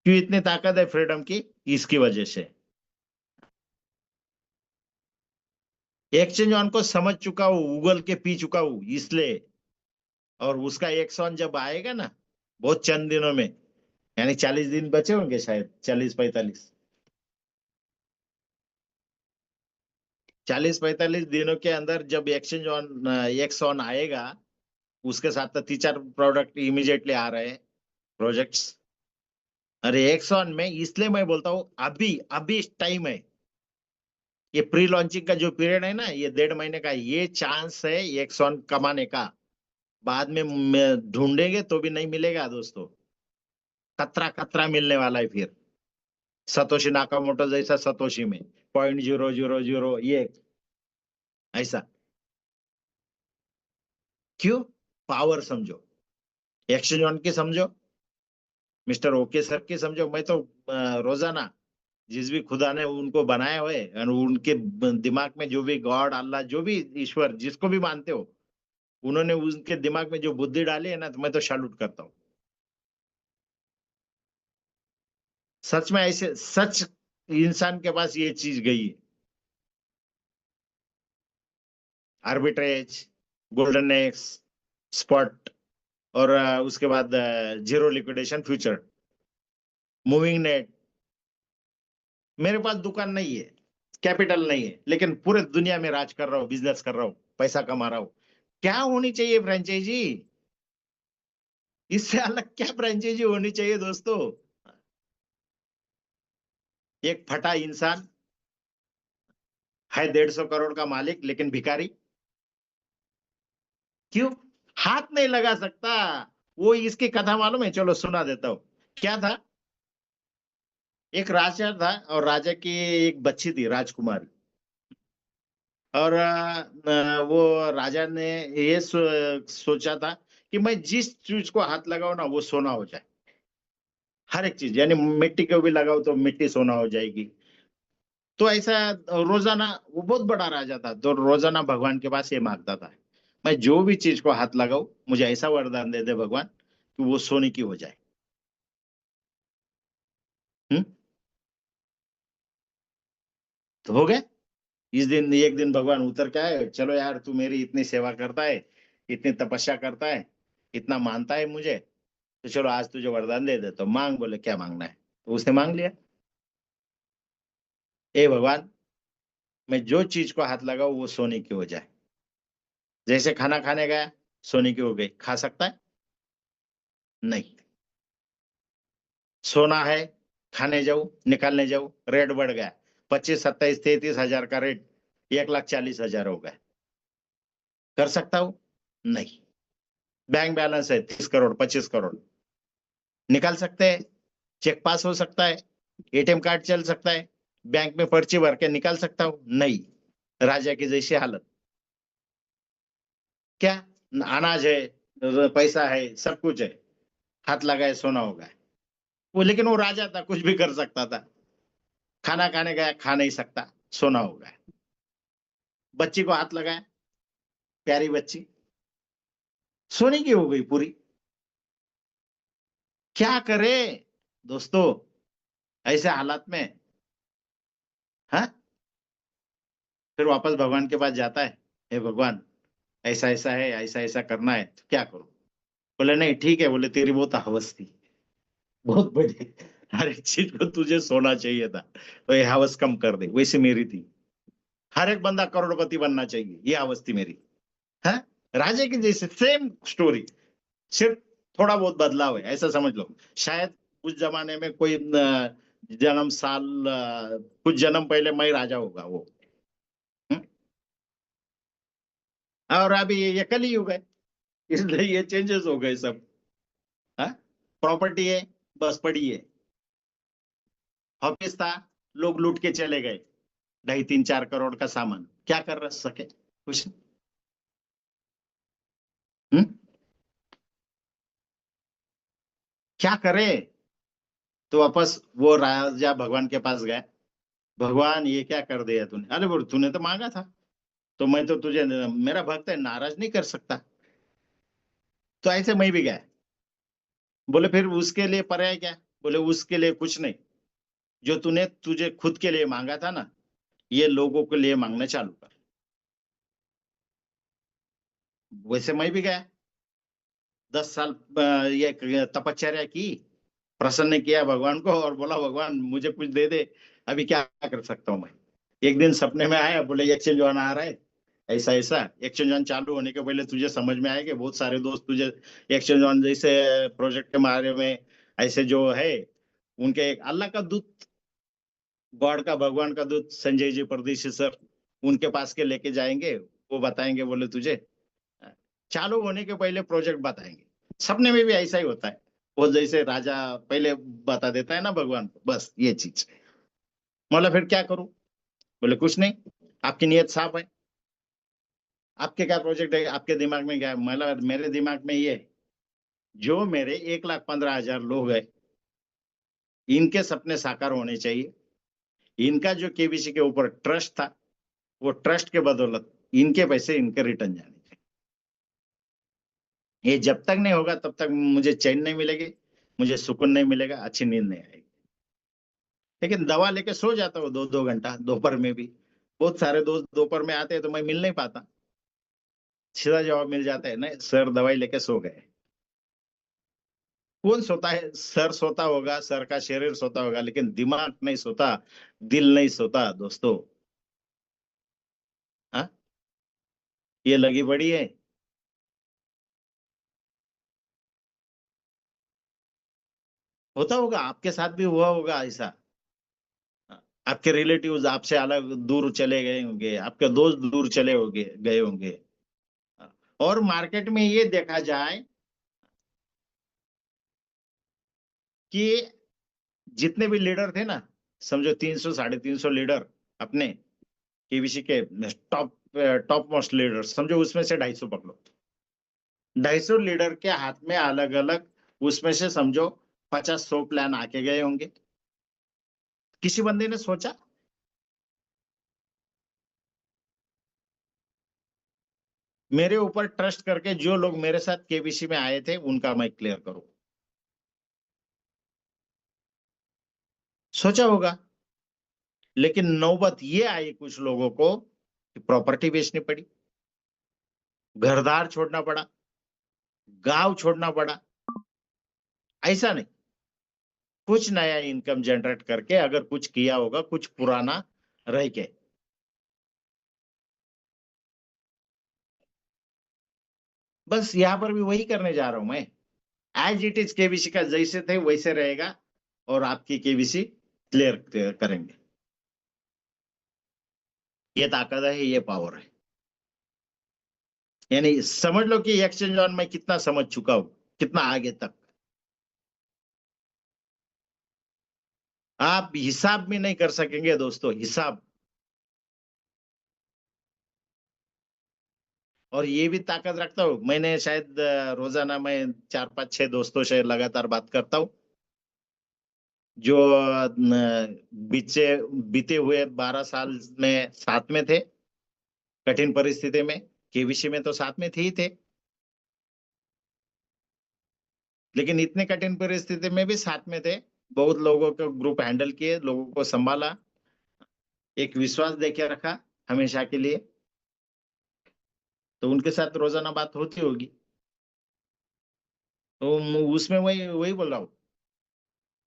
क्यों इतनी ताकत है फ्रीडम की? इसकी वजह से एक्सचेंज ऑन को समझ चुका हूँ, उगल के पी चुका हूँ इसलिए। और उसका एक सॉन जब आएगा ना, बहुत चंद दिनों में, यानी 40 दिन बचे होंगे शायद, 40 45, 40 45 दिनों के अंदर जब एक्सचेंज ऑन एक सॉन आएगा, उसके साथ तो 3 4 प्रोडक्ट इमीडिएटली आ रहे हैं, प्रोजेक्ट्स। अरे एक सॉन में इसलिए मैं बोलता हूँ, अभी अभी टाइम है, ये प्री लॉन्चिंग का जो पीरियड है ना, ये 1.5 महीने का, ये चांस है एक सॉन कमाने का। बाद में ढूंढेंगे तो भी नहीं मिलेगा दोस्तों, खतरा खतरा मिलने वाला है फिर, सतोशी नाकामोटो जैसा सतोशी में 0.0001 ऐसा। क्यों? पावर समझो, एक्सचेंज ऑन की समझो, मिस्टर ओके सर की समझो। मैं तो रोजाना जिस भी खुदा ने उनको बनाया हुए और उनके दिमाग में जो भी गॉड अल्लाह जो भी ईश्वर जिसको भी मानते हो, उन्होंने उनके दिमाग में जो बुद्धि डाली है ना, तो मैं तो सैल्यूट करता हूँ। सच में ऐसे सच इंसान के पास ये चीज गई है, आर्बिट्रेज, गोल्डन एक्स, स्पॉट, और उसके बाद zero liquidation future, moving net. मेरे पास दुकान नहीं है, कैपिटल नहीं है, लेकिन पूरे दुनिया में राज कर रहा हूँ, बिजनेस कर रहा हूँ, पैसा कमा रहा हूँ। क्या होनी चाहिए फ्रेंचाइजी? इससे अलग क्या फ्रेंचाइजी होनी चाहिए दोस्तों? एक फटा इंसान है, 150 करोड़ का मालिक, लेकिन भिखारी। क्यों? हाथ नहीं लगा सकता। वो इसकी कथा मालूम है? चलो सुना देता हूँ। क्या था? एक राजा था, और राजा की एक बच्ची थी, राजकुमारी। और वो राजा ने ये सोचा था कि मैं जिस चीज को हाथ लगाऊं ना, वो सोना हो जाए। हर एक चीज, यानी मिट्टी को भी लगाओ तो मिट्टी सोना हो जाएगी। तो ऐसा रोजाना, वो बहुत बड़ा राजा था, तो रोजाना भगवान के पास ये मांगता था, मैं जो भी चीज को हाथ लगाऊं, मुझे ऐसा वरदान दे दे भगवान कि वो सोने की हो जाए। हम्म। तो हो गया। इस दिन एक दिन भगवान उतर के आए, चलो यार, तू मेरी इतनी सेवा करता है, इतनी तपस्या करता है, इतना मानता है मुझे, तो चलो आज तुझे वरदान दे दे, तो मांग। बोले क्या मांगना है? तो उसने मांग लिया, ए भगवान, मैं जो चीज को हाथ लगाऊं वो सोने की हो जाए। जैसे खाना खाने गया, सोने की हो गई, खा सकता है? नहीं। सोना है, खाने जाऊं, निकालने जाऊं, रेट बढ़ गया, 25, 27, 33 हजार का रेट 1,40,000 हो गया। कर सकता हूं? नहीं। बैंक बैलेंस है 30 करोड़, 25 करोड़, निकाल सकते हैं? चेक पास हो सकता है? एटीएम कार्ड चल सकता है? बैंक में पर्ची भर के निकाल सकता हूं? नहीं। राजा की जैसी हालत। क्या? अनाज है, पैसा है, सब कुछ है, हाथ लगाए सोना होगा। वो, लेकिन वो राजा था, कुछ भी कर सकता था। खाना खाने गया, खा नहीं सकता, सोना होगा। बच्ची को हाथ लगाया, प्यारी बच्ची, सोने की हो गई पूरी। क्या करे दोस्तों ऐसे हालात में? हाँ। फिर वापस भगवान के पास जाता है, हे भगवान, ऐसा ऐसा है, ऐसा ऐसा करना है, तो क्या करूं? बोले नहीं ठीक है, बोले तेरी बहुत हवस थी, बहुत बड़ी, हर एक चीज को तुझे सोना चाहिए था, तो ये हवस कम कर दे। वैसे मेरी थी, हर एक बंदा करोड़पति बनना चाहिए, ये हवस थी मेरी। है, राजे की जैसे सेम स्टोरी, सिर्फ थोड़ा बहुत बदलाव है, ऐसा समझ लो। शायद उस जमाने में कोई जन्म साल, कुछ जन्म पहले मैं राजा होगा वो। हम्म? और अभी ये कल ही हो गए, इसलिए ये चेंजेस हो गए सब। हाँ, प्रॉपर्टी है, बस पड़ी है। ऑफिस था, लोग लूट के चले गए, 2.5, 3, 4 करोड़ का सामान, क्या कर सके? कुछ नहीं। हम्म? क्या करे? तो वापस वो राजा भगवान के पास गया, भगवान ये क्या कर दिया तूने? अरे बोल, तूने तो मांगा था, तो मैं तो तुझे, मेरा भक्त है, नाराज नहीं कर सकता। तो ऐसे मैं भी गया। बोले फिर उसके लिए पर्याय क्या? बोले उसके लिए कुछ नहीं, जो तूने तुझे खुद के लिए मांगा था ना, ये लोगों के लिए मांगना चालू कर। वैसे मैं भी गया, 10 साल ये तपश्चर्या की, प्रसन्न किया भगवान को, और बोला भगवान मुझे कुछ दे दे, अभी क्या कर सकता हूँ मैं? एक दिन सपने में आया, बोले एक्सचेंज वन आ रहा है, ऐसा ऐसा। एक्सचेंज वन चालू होने के पहले तुझे समझ में आएगा, बहुत सारे दोस्त तुझे एक्सचेंज वन जैसे प्रोजेक्ट के बारे में, ऐसे जो है, उनके एक अल्लाह का दूत, गॉड का, भगवान का दूत संजय जी परदेशी सर, उनके पास के लेके जाएंगे, वो बताएंगे, बोले तुझे चालू होने के पहले प्रोजेक्ट बताएंगे। सपने में भी ऐसा ही होता है, वो जैसे राजा पहले बता देता है ना भगवान को, बस ये चीज। बोला फिर क्या करूं? बोले कुछ नहीं, आपकी नीयत साफ है, आपके क्या प्रोजेक्ट है, आपके दिमाग में क्या है? मतलब मेरे दिमाग में ये है, जो मेरे 1,15,000 लोग हैं, इनके सपने साकार होने चाहिए। इनका जो केबीसी के ऊपर ट्रस्ट था, वो ट्रस्ट के बदौलत इनके पैसे इनके रिटर्न जाने चाहिए। ये जब तक नहीं होगा तब तक मुझे चैन नहीं मिलेगी, मुझे सुकून नहीं मिलेगा, अच्छी नींद नहीं आएगी। लेकिन दवा लेके सो जाता हूँ 2-2 घंटा दोपहर में भी। बहुत सारे दोस्त दोपहर में आते हैं तो मैं मिल नहीं पाता, सीधा जवाब मिल जाता है, नहीं सर दवाई लेके सो गए। कौन सोता है? सर सोता होगा, सर का शरीर सोता होगा, लेकिन दिमाग नहीं सोता, दिल नहीं सोता दोस्तों। हाँ, ये लगी बड़ी है। होता होगा, आपके साथ भी हुआ होगा ऐसा। आपके रिलेटिव्स आपसे अलग दूर चले गए होंगे, आपके दोस्त दूर चले होंगे गए होंगे। और मार्केट में ये देखा जाए कि जितने भी लीडर थे ना, समझो 300 350 लीडर अपने केबीसी के टॉप टॉप मोस्ट लीडर समझो, उसमें से 250 पकड़ो। 250 लीडर के हाथ में अलग अलग, उसमें से समझो 50-100 प्लान आके गए होंगे। किसी बंदे ने सोचा मेरे ऊपर ट्रस्ट करके जो लोग मेरे साथ केबीसी में आए थे उनका मैं क्लियर करूं? सोचा होगा। लेकिन नौबत ये आई कुछ लोगों को कि प्रॉपर्टी बेचनी पड़ी, घरदार छोड़ना पड़ा, गांव छोड़ना पड़ा। ऐसा नहीं, कुछ नया इनकम जनरेट करके अगर कुछ किया होगा, कुछ पुराना रह के। बस यहाँ पर भी वही करने जा रहा हूं मैं। एज इट इज केबीसी का जैसे थे वैसे रहेगा, और आपकी केबीसी क्लियर करेंगे। ये ताकत है, ये पावर है। यानी समझ लो कि एक्सचेंज ऑन मैं कितना समझ चुका हूं, कितना आगे तक। आप हिसाब भी नहीं कर सकेंगे दोस्तों, हिसाब। और ये भी ताकत रखता हूँ मैंने, शायद रोजाना मैं 4-5-6 दोस्तों से लगातार बात करता हूँ, जो बीचे बीते हुए 12 साल में साथ में थे, कठिन परिस्थिति में। केबीसी में तो साथ में थे ही थे, लेकिन इतने कठिन परिस्थिति में भी साथ में थे। बहुत लोगों को ग्रुप हैंडल किए, लोगों को संभाला, एक विश्वास देके रखा हमेशा के लिए। तो उनके साथ रोजाना बात होती होगी। तो उसमें वही वही बोल रहा हूँ,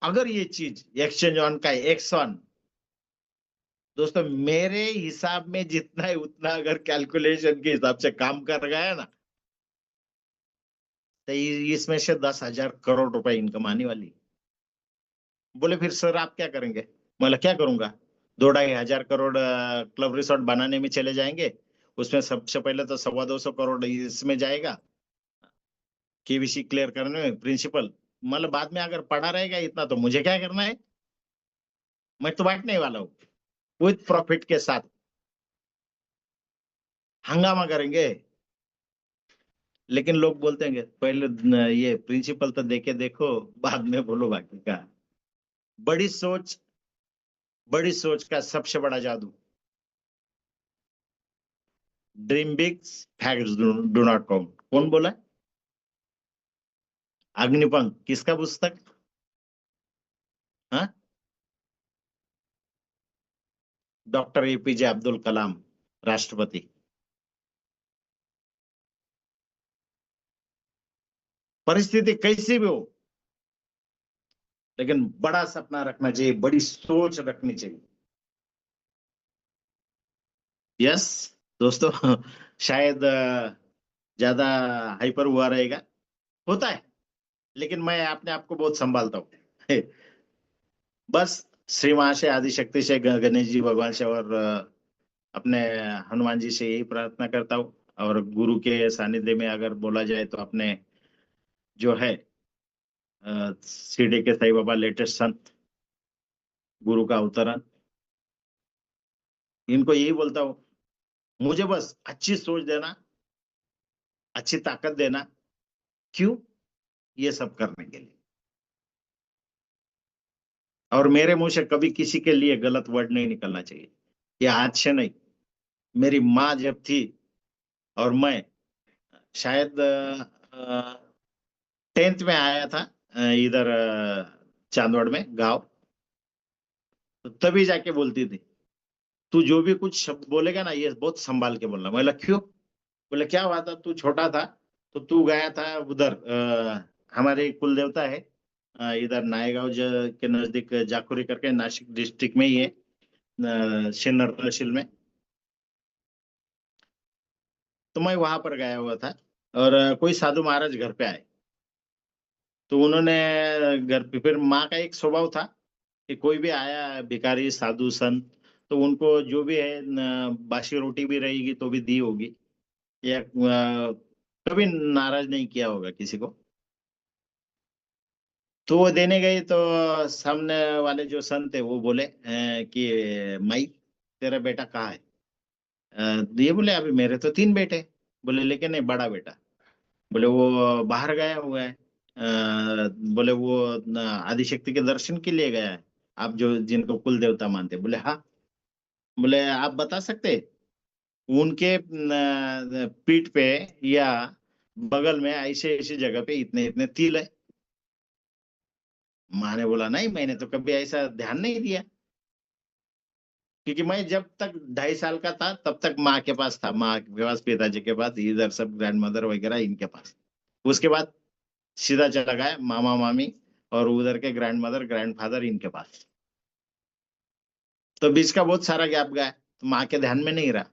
अगर ये चीज एक्सचेंज ऑन का एक्स ऑन, दोस्तों मेरे हिसाब में जितना है उतना अगर कैलकुलेशन के हिसाब से काम कर गया ना, तो इसमें से 10,000 करोड़ रुपए इनकम आने वाली। बोले फिर सर आप क्या करेंगे? मतलब क्या करूंगा? 2-2.5 हजार करोड़ क्लब रिसोर्ट बनाने में चले जाएंगे। उसमें सबसे पहले तो 125 करोड़ इसमें जाएगा, केबीसी क्लियर करने में, प्रिंसिपल। मतलब बाद में अगर पड़ा रहेगा इतना तो मुझे क्या करना है? मैं तो बांटने वाला हूँ विथ प्रॉफिट के साथ। हंगामा करेंगे। लेकिन लोग बोलते हैं पहले ये प्रिंसिपल तो देके देखो, बाद में बोलो बाकी का। बड़ी सोच, बड़ी सोच का सबसे बड़ा जादू। Dream big, facts do not count. कौन बोला? अग्निपंख किसका पुस्तक? हाँ, डॉक्टर एपीजे अब्दुल कलाम, राष्ट्रपति। परिस्थिति कैसी भी हो, लेकिन बड़ा सपना रखना चाहिए, बड़ी सोच रखनी चाहिए। यस दोस्तों, शायद ज्यादा हाइपर हुआ रहेगा, होता है। लेकिन मैं अपने आप को बहुत संभालता हूँ। बस श्री महाशय आदिशक्ति से, गणेश जी भगवान से, और अपने हनुमान जी से यही प्रार्थना करता हूँ। और गुरु के सानिध्य में अगर बोला जाए तो अपने जो है शिरडी के साईं बाबा लेटेस्ट संत, गुरु का अवतरण, इनको यही बोलता हूँ, मुझे बस अच्छी सोच देना, अच्छी ताकत देना। क्यों? ये सब करने के लिए। और मेरे मुंह से कभी किसी के लिए गलत वर्ड नहीं निकलना चाहिए। ये आज से नहीं, मेरी माँ जब थी, और मैं शायद 10th में आया था इधर चांदवड़ में गांव, तो तभी जाके बोलती थी, तू जो भी कुछ शब्द बोलेगा ना ये बहुत संभाल के बोलना। मैं बोला क्यों? बोले क्या हुआ था, तू छोटा था तो तू गया था उधर, हमारे कुल देवता है इधर नायगांव के नजदीक, जाखुरी करके, नासिक डिस्ट्रिक्ट में ही है, सिन्नर तहसील में। तो मैं वहां पर गया हुआ था, और कोई साधु महाराज घर पे आए। तो उन्होंने घर पे, फिर माँ का एक स्वभाव था कि कोई भी आया भिखारी साधु संत, तो उनको जो भी है बासी रोटी भी रहेगी तो भी दी होगी, या कभी नाराज नहीं किया होगा किसी को। तो वो देने गए तो सामने वाले जो संत थे वो बोले कि माई, तेरा बेटा कहाँ है? ये बोले अभी मेरे तो 3 बेटे। बोले लेकिन नहीं, बड़ा बेटा, बोले वो बाहर गया हुआ है। बोले वो आदिशक्ति के दर्शन के लिए गया है, आप जो जिनको कुल देवता मानते हैं। बोले हाँ। बोले आप बता सकते उनके पीठ पे या बगल में ऐसे ऐसी जगह पे इतने इतने तिल है? माँ ने बोला नहीं, मैंने तो कभी ऐसा ध्यान नहीं दिया, क्योंकि मैं जब तक 2.5 साल का था तब तक माँ के पास था, माँ के पास, पिताजी के पास, इधर सब ग्रैंड मदर वगैरह इनके पास। उसके बाद सीधा चला गया मामा मामी और उधर के ग्रैंड मदर ग्रैंड फादर इनके पास। तो बीच का बहुत सारा गैप गया, तो माँ के ध्यान में नहीं रहा।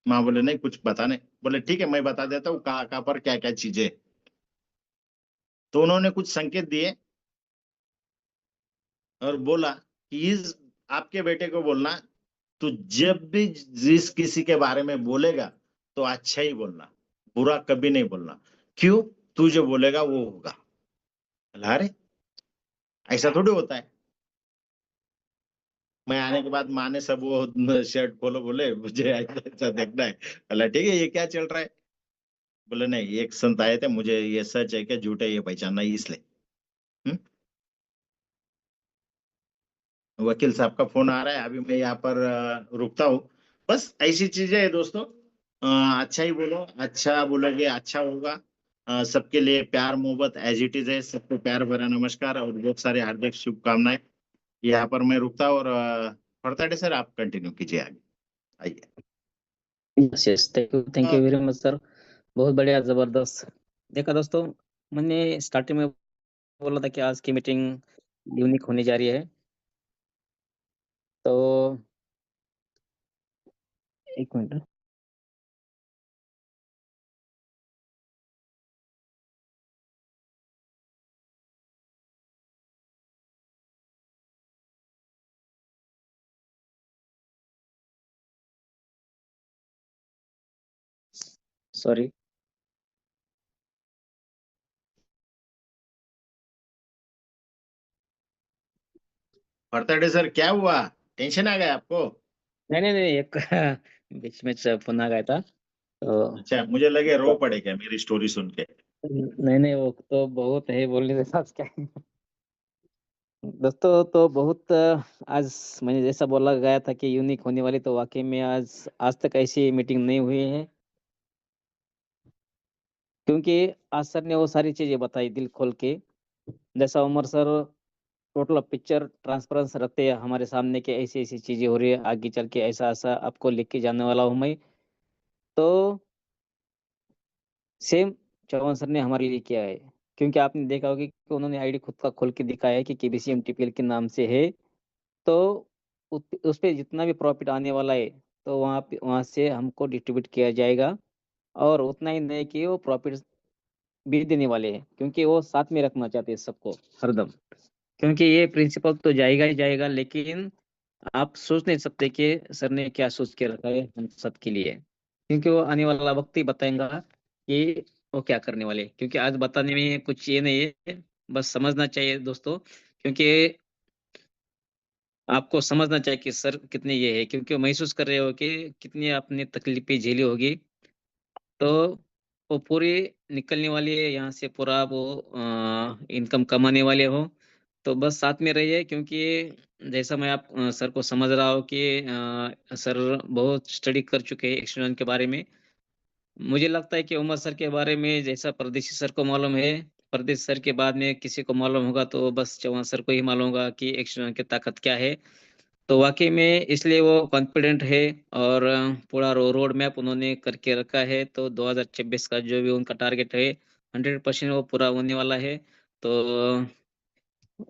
माँ बोले नहीं, कुछ बताने। बोले ठीक है, मैं बता देता हूँ कहाँ कहाँ पर क्या क्या चीजें हैं। तो उन्होंने कुछ संकेत दिए और बोला कि इस आपके बेटे को बोलना, तो जब भी जिस किसी के बारे में बोलेगा तो अच्छा ही बोलना, बुरा कभी नहीं बोलना। क्यों? तू जो बोलेगा वो होगा। बोला, अरे ऐसा थोड़ी होता है। मैं आने के बाद माँ ने सब वो शर्ट खोलो, बोले मुझे ऐसा ऐसा देखना है। बोला ठीक है, ये क्या चल रहा है? बोले नहीं, एक संत आए थे, मुझे ये सच है क्या झूठ है ये पहचानना है, इसलिए। हम्म? वकील साहब का फोन आ रहा है, अभी मैं यहाँ पर रुकता हूँ। बस ऐसी चीजें है दोस्तों। अच्छा ही बोलो, अच्छा बोलोगे अच्छा होगा। सबके लिए प्यार मोहब्बत एज इट इज है, सबको प्यार भरा नमस्कार और बहुत सारे हार्दिक शुभकामनाएं। यहाँ पर मैं रुकता हूँ, और फर्दर सर आप कंटिन्यू कीजिए आगे, आइए। Yes yes, thank you very much sir. बहुत बढ़िया, जबरदस्त। देखा दोस्तों, मैंने स्टार्टिंग में बोला था कि आज की मीटिंग यूनिक होने जा रही है। तो एक मिनट, सॉरी। फर्दर सर क्या हुआ? टेंशन आ गया आपको? नहीं नहीं नहीं, एक बीच में फोन आ गया था तो। अच्छा, मुझे लगे रो पड़े क्या मेरी स्टोरी सुन के। नहीं नहीं, वो तो बहुत है बोलने के साथ क्या है। दोस्तों तो बहुत आज मैंने जैसा बोला गया था कि यूनिक होने वाली, तो वाकई में आज आज तक ऐसी मीटिंग नहीं हुई है। क्योंकि आज सर ने वो सारी चीजें बताई दिल खोल के, जैसा Umar sir total picture transparence रखते हैं हमारे सामने कि ऐसी ऐसी चीजें हो रही है, आगे चल के ऐसा ऐसा आपको लिख के जाने वाला हूँ मैं। तो सेम चौहान सर ने हमारे लिए किया है। क्योंकि आपने देखा होगा कि उन्होंने आईडी खुद का खोल के दिखाया है कि केबीसी टीपीएल के नाम से है। तो उस पे जितना भी प्रॉफिट आने वाला है, तो वहाँ से हमको डिस्ट्रीब्यूट किया जाएगा। और उतना ही नहीं कि वो प्रॉफिट भी देने वाले हैं, क्योंकि वो साथ में रखना चाहते हैं सबको हरदम। क्योंकि ये प्रिंसिपल तो जाएगा ही जाएगा, लेकिन आप सोच नहीं सकते कि सर ने क्या सोच के रखा है हम सब के लिए। क्योंकि वो आने वाला वक्त ही बताएगा कि वो क्या करने वाले हैं। क्योंकि आज बताने में कुछ ये नहीं है, बस समझना चाहिए दोस्तों। क्योंकि आपको समझना चाहिए कि सर कितने ये है, क्योंकि वो महसूस कर रहे हो कि कितनी आपने तकलीफें झेली होगी। तो वो पूरी निकलने वाली है यहाँ से, पूरा वो इनकम कमाने वाले हो। तो बस साथ में रहिए, क्योंकि जैसा मैं आप सर को समझ रहा हूँ कि सर बहुत स्टडी कर चुके हैं एक्सटेंशन के बारे में। मुझे लगता है कि उमर सर के बारे में जैसा परदेशी सर को मालूम है, परदेश सर के बाद में किसी को मालूम होगा तो बस चौहान सर को ही मालूम होगा कि एक्सटेंशन की ताकत क्या है। तो वाकई में इसलिए वो कॉन्फिडेंट है। और पूरा रोड मैप उन्होंने करके रखा है। तो 2026 का जो भी उनका टारगेट है, 100% वो पूरा होने वाला है। तो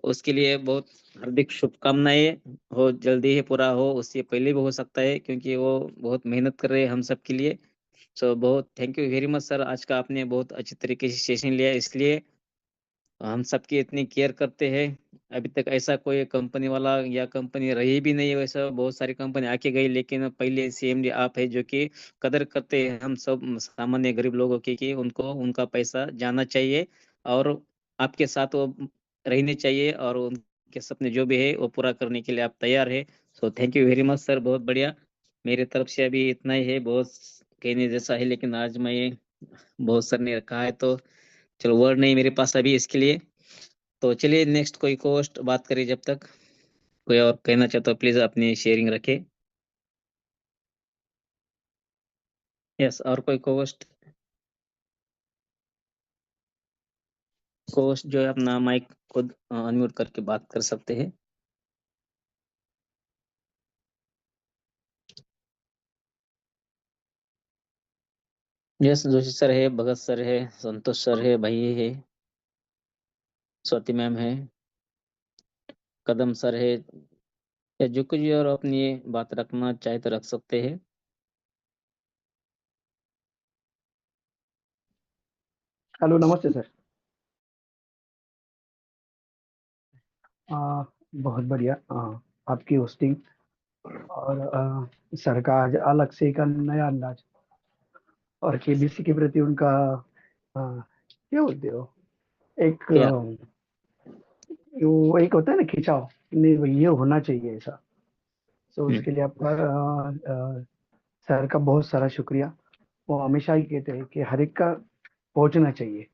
उसके लिए बहुत हार्दिक शुभकामनाएं। हो जल्दी ही पूरा हो, उससे पहले भी हो सकता है, क्योंकि वो बहुत मेहनत कर रहे हैं हम सब के लिए। सो बहुत thank you very much sir, आज का आपने बहुत अच्छी तरीके से सेशन लिया, इसलिए हम सबकी इतनी केयर करते हैं। अभी तक ऐसा कोई कंपनी वाला या कंपनी रही भी नहीं है, वैसा बहुत सारी कंपनी आके गई, लेकिन पहले सीएमडी आप है जो कि कदर करते हैं हम सब सामान्य गरीब लोगों की, कि उनको उनका पैसा जाना चाहिए और आपके साथ वो रहने चाहिए, और उनके सपने जो भी है वो पूरा करने के लिए आप तैयार है। So thank you very much sir, बहुत बढ़िया। मेरी तरफ से अभी इतना ही है, बहुत कहने जैसा है, लेकिन आज मैं बहुत सर ने रखा है तो चलो वर्ड नहीं मेरे पास अभी इसके लिए। तो चलिए नेक्स्ट कोई कोस्ट बात करिए, जब तक कोई और कहना चाहता हो प्लीज अपनी शेयरिंग रखे। यस, और कोई कोस्ट कोस्ट जो है अपना माइक खुद अनम्यूट करके बात कर सकते हैं। यस, जोशी सर है, भगत सर है, संतोष सर है, भाई है, स्वाति मैम है, कदम सर है, या जो कुछ भी और अपनी बात रखना चाहे तो रख सकते हैं। हेलो, नमस्ते सर। बहुत बढ़िया आपकी होस्टिंग, और सर का आज अलग से एक नया अंदाज, और केबीसी के प्रति उनका क्या बोलते हो, एक क्या? वो एक होता है ना खिंचाव, नहीं भाई ये होना चाहिए ऐसा। तो हम्म, उसके लिए आपका सर का बहुत सारा शुक्रिया। वो हमेशा ही कहते हैं कि हर एक का पहुंचना चाहिए,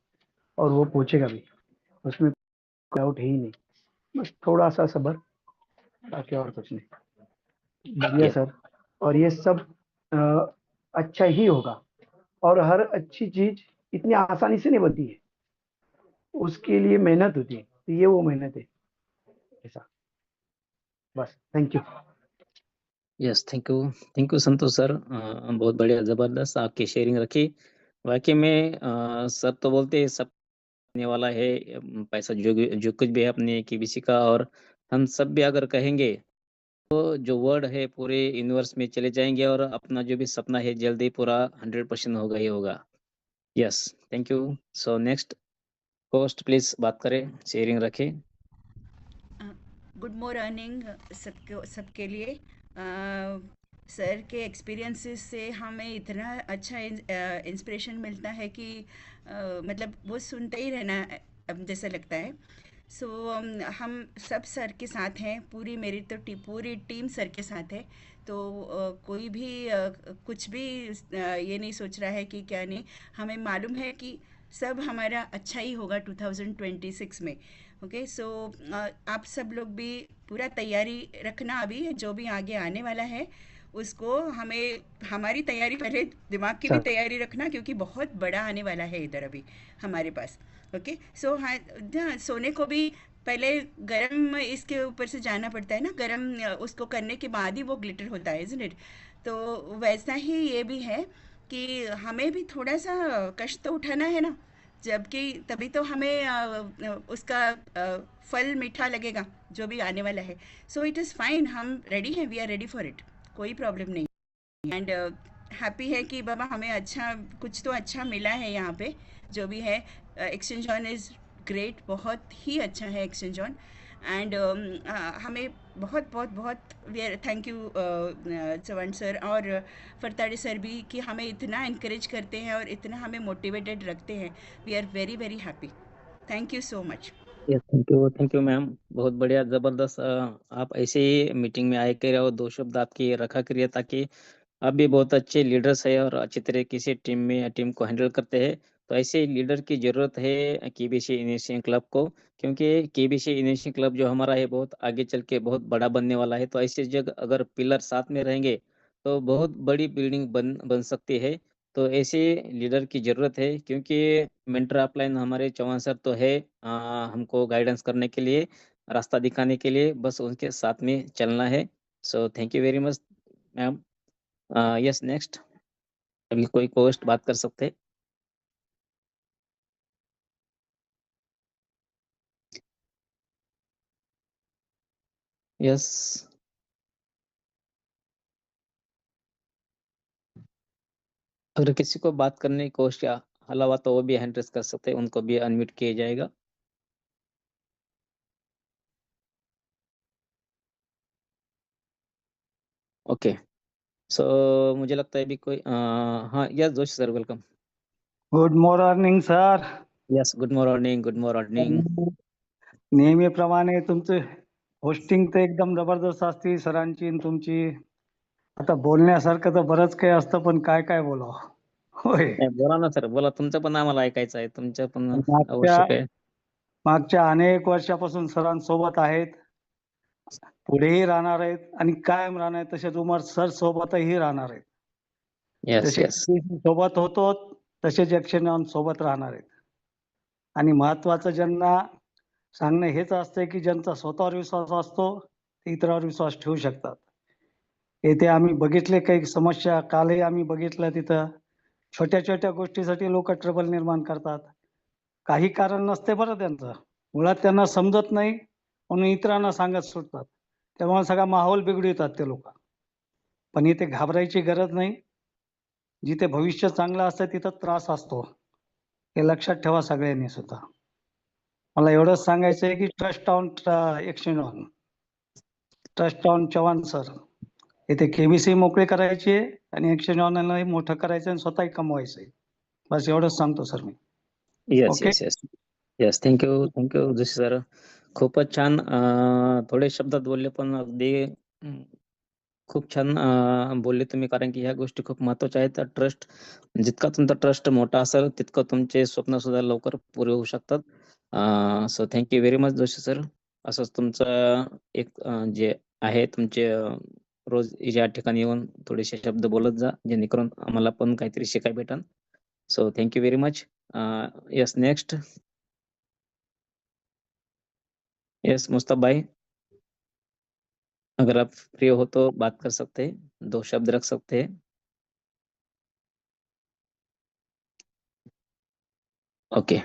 और वो पहुंचेगा भी, उसमें कोई डाउट है ही नहीं। बस थोड़ा सा सब्र, बाकी और कुछ नहीं। बढ़िया या सर। और ये सब अच्छा ही होगा, और हर अच्छी चीज इतनी आसानी से नहीं बनती है, उसके लिए मेहनत होती है, तो ये वो मेहनत है। ऐसा, बस, thank you. Yes, thank you Santosh sir, बहुत बढ़िया, जबरदस्त आपकी शेयरिंग रखी। वाकई में सर तो बोलते हैं सब आने वाला है, पैसा जो कुछ भी है अपने केबीसी का, और हम सब भी अगर कहेंगे तो जो वर्ड है पूरे यूनिवर्स में चले जाएंगे, और अपना जो भी सपना है जल्दी पूरा 100% होगा ही होगा। Yes, thank you. So next host please बात करें, शेयरिंग रखें। गुड मॉर्निंग सबके सबके लिए। सर के एक्सपीरियंसेस से हमें इतना अच्छा इंस्पिरेशन मिलता है कि मतलब वो सुनते ही रहना अब जैसा लगता है। सो हम सब सर के साथ हैं, पूरी मेरी तो पूरी टीम सर के साथ है। तो कोई भी कुछ भी ये नहीं सोच रहा है कि क्या नहीं। हमें मालूम है कि सब हमारा अच्छा ही होगा 2026 में। ओके, सो आप सब लोग भी पूरा तैयारी रखना, अभी जो भी आगे आने वाला है उसको हमें हमारी तैयारी पहले, दिमाग की भी सर, तैयारी रखना, क्योंकि बहुत बड़ा आने वाला है इधर अभी हमारे पास। ओके, सो हाँ, सोने को भी पहले गरम इसके ऊपर से जाना पड़ता है ना, गरम उसको करने के बाद ही वो ग्लिटर होता है, इज़न्ट इट? तो वैसा ही ये भी है कि हमें भी थोड़ा सा कष्ट तो उठाना है ना, जबकि तभी तो हमें उसका फल मीठा लगेगा जो भी आने वाला है। सो इट इज़ फाइन, हम रेडी हैं, we are ready for it, कोई प्रॉब्लम नहीं। एंड हैप्पी है कि बाबा हमें अच्छा कुछ तो अच्छा मिला है यहाँ पे, जो भी है। एक्सचेंज ऑन इज़ ग्रेट, बहुत ही अच्छा है एक्सचेंज ऑन। एंड हमें बहुत बहुत बहुत we are thank you Chavan sir और फरताड़े सर भी, कि हमें इतना इनक्रेज करते हैं और इतना हमें मोटिवेटेड रखते हैं। We are very very happy. Thank you so much. Yes, thank you ma'am, बहुत बढ़िया, जबरदस्त। आप ऐसे ही मीटिंग में आए करिए और दो शब्द आपकी रखा करिए, ताकि आप भी बहुत अच्छे लीडर्स है और अच्छी तरीके से टीम को हैंडल करते हैं। तो ऐसे लीडर की जरूरत है केबीसी इनिशिएटिव क्लब को, क्योंकि केबीसी इनिशिएटिव क्लब जो हमारा है बहुत आगे चल के बहुत बड़ा बनने वाला है। तो ऐसे जगह अगर पिलर साथ में रहेंगे तो बहुत बड़ी बिल्डिंग बन बन सकती है। तो ऐसे लीडर की जरूरत है, क्योंकि मेंटर अपलाइन हमारे चौहान सर तो है, हमको गाइडेंस करने के लिए, रास्ता दिखाने के लिए, बस उनके साथ में चलना है। So thank you very much ma'am. Yes, next अभी कोई पोस्ट बात कर सकते हैं। यस, अगर किसी को बात करने की कोशिश या अलावा तो वो भी हैंड रेस कर सकते हैं, उनको भी अनम्यूट किया जाएगा। ओके, सो मुझे लगता है अभी कोई हाँ, yes Joshi sir, welcome. Good morning sir. Yes, good morning, good morning. नेहमीप्रमाणे तुमचे होस्टिंग तर एकदम जबरदस्त असते सरांची आणि तुमची. आता बोलण्यासारखं तर बरंच काही असतं, पण काय काय बोलावं. होय. नाही, बोला ना सर, बोला. तुमचं पण आम्हाला ऐकायचं आहे, तुमचं पण मागच्या आवश्यक आहे. मागच्या अनेक वर्षापासून सरांसोबत आहेत, पुढेही राहणार आहेत आणि कायम राहणार आहेत. तसेच उमर सर सोबतही राहणार आहेत. यस जसे यस. सोबत होतो तसेच यक्षगान सोबत राहणार आहेत. आणि महत्वाचं ज्यांना सांगणं हेच असते की ज्यांचा स्वतःवर विश्वास असतो ते इतरांवर विश्वास ठेवू शकतात. येथे आम्ही बघितले काही समस्या, कालही आम्ही बघितलं, तिथं छोट्या छोट्या गोष्टीसाठी लोक ट्रबल निर्माण करतात. काही कारण नसते बरं त्यांचं, मुळात त्यांना समजत नाही म्हणून इतरांना सांगत सुटतात. त्यामुळे सगळा माहोल बिघडवतात ते लोक. पण इथे घाबरायची गरज नाही. जिथे भविष्य चांगलं असतं तिथं त्रास असतो, हे लक्षात ठेवा सगळ्यांनी सुद्धा. मला एवढंच सांगायचं आहे की trust on Yakshagana, trust on Chavan sir. इथे केबीसी मोकळी करायची आहे आणि यक्षगानालाही मोठं करायचं आणि स्वतःही कमवायचं आहे. बस एवढंच सांगतो सर मी. Yes okay. Yes yes yes. Thank you thank you Joshi sir. खूपच छान थोडे शब्दात बोलले, पण अगदी खूप छान बोलले तुम्ही, कारण की ह्या गोष्टी खूप महत्त्वाच्या आहेत. ट्रस्ट, जितका तुमचा ट्रस्ट मोठा असेल तितकं तुमचे स्वप्न सुद्धा लवकर पुरे होऊ शकतात. सो thank you very much Joshi sir. असंच तुमचं एक जे आहे तुमचे रोज या ठिकाणी येऊन थोडेसे शब्द बोलत जा, जेणेकरून आम्हाला पण काहीतरी शिकायला भेटेल. So thank you very much. Yes, next. Yes Mustafa भाई, अगर आप फ्री हो तो बात कर सकते हैं, 2 शब्द रख सकते हैं. ओके.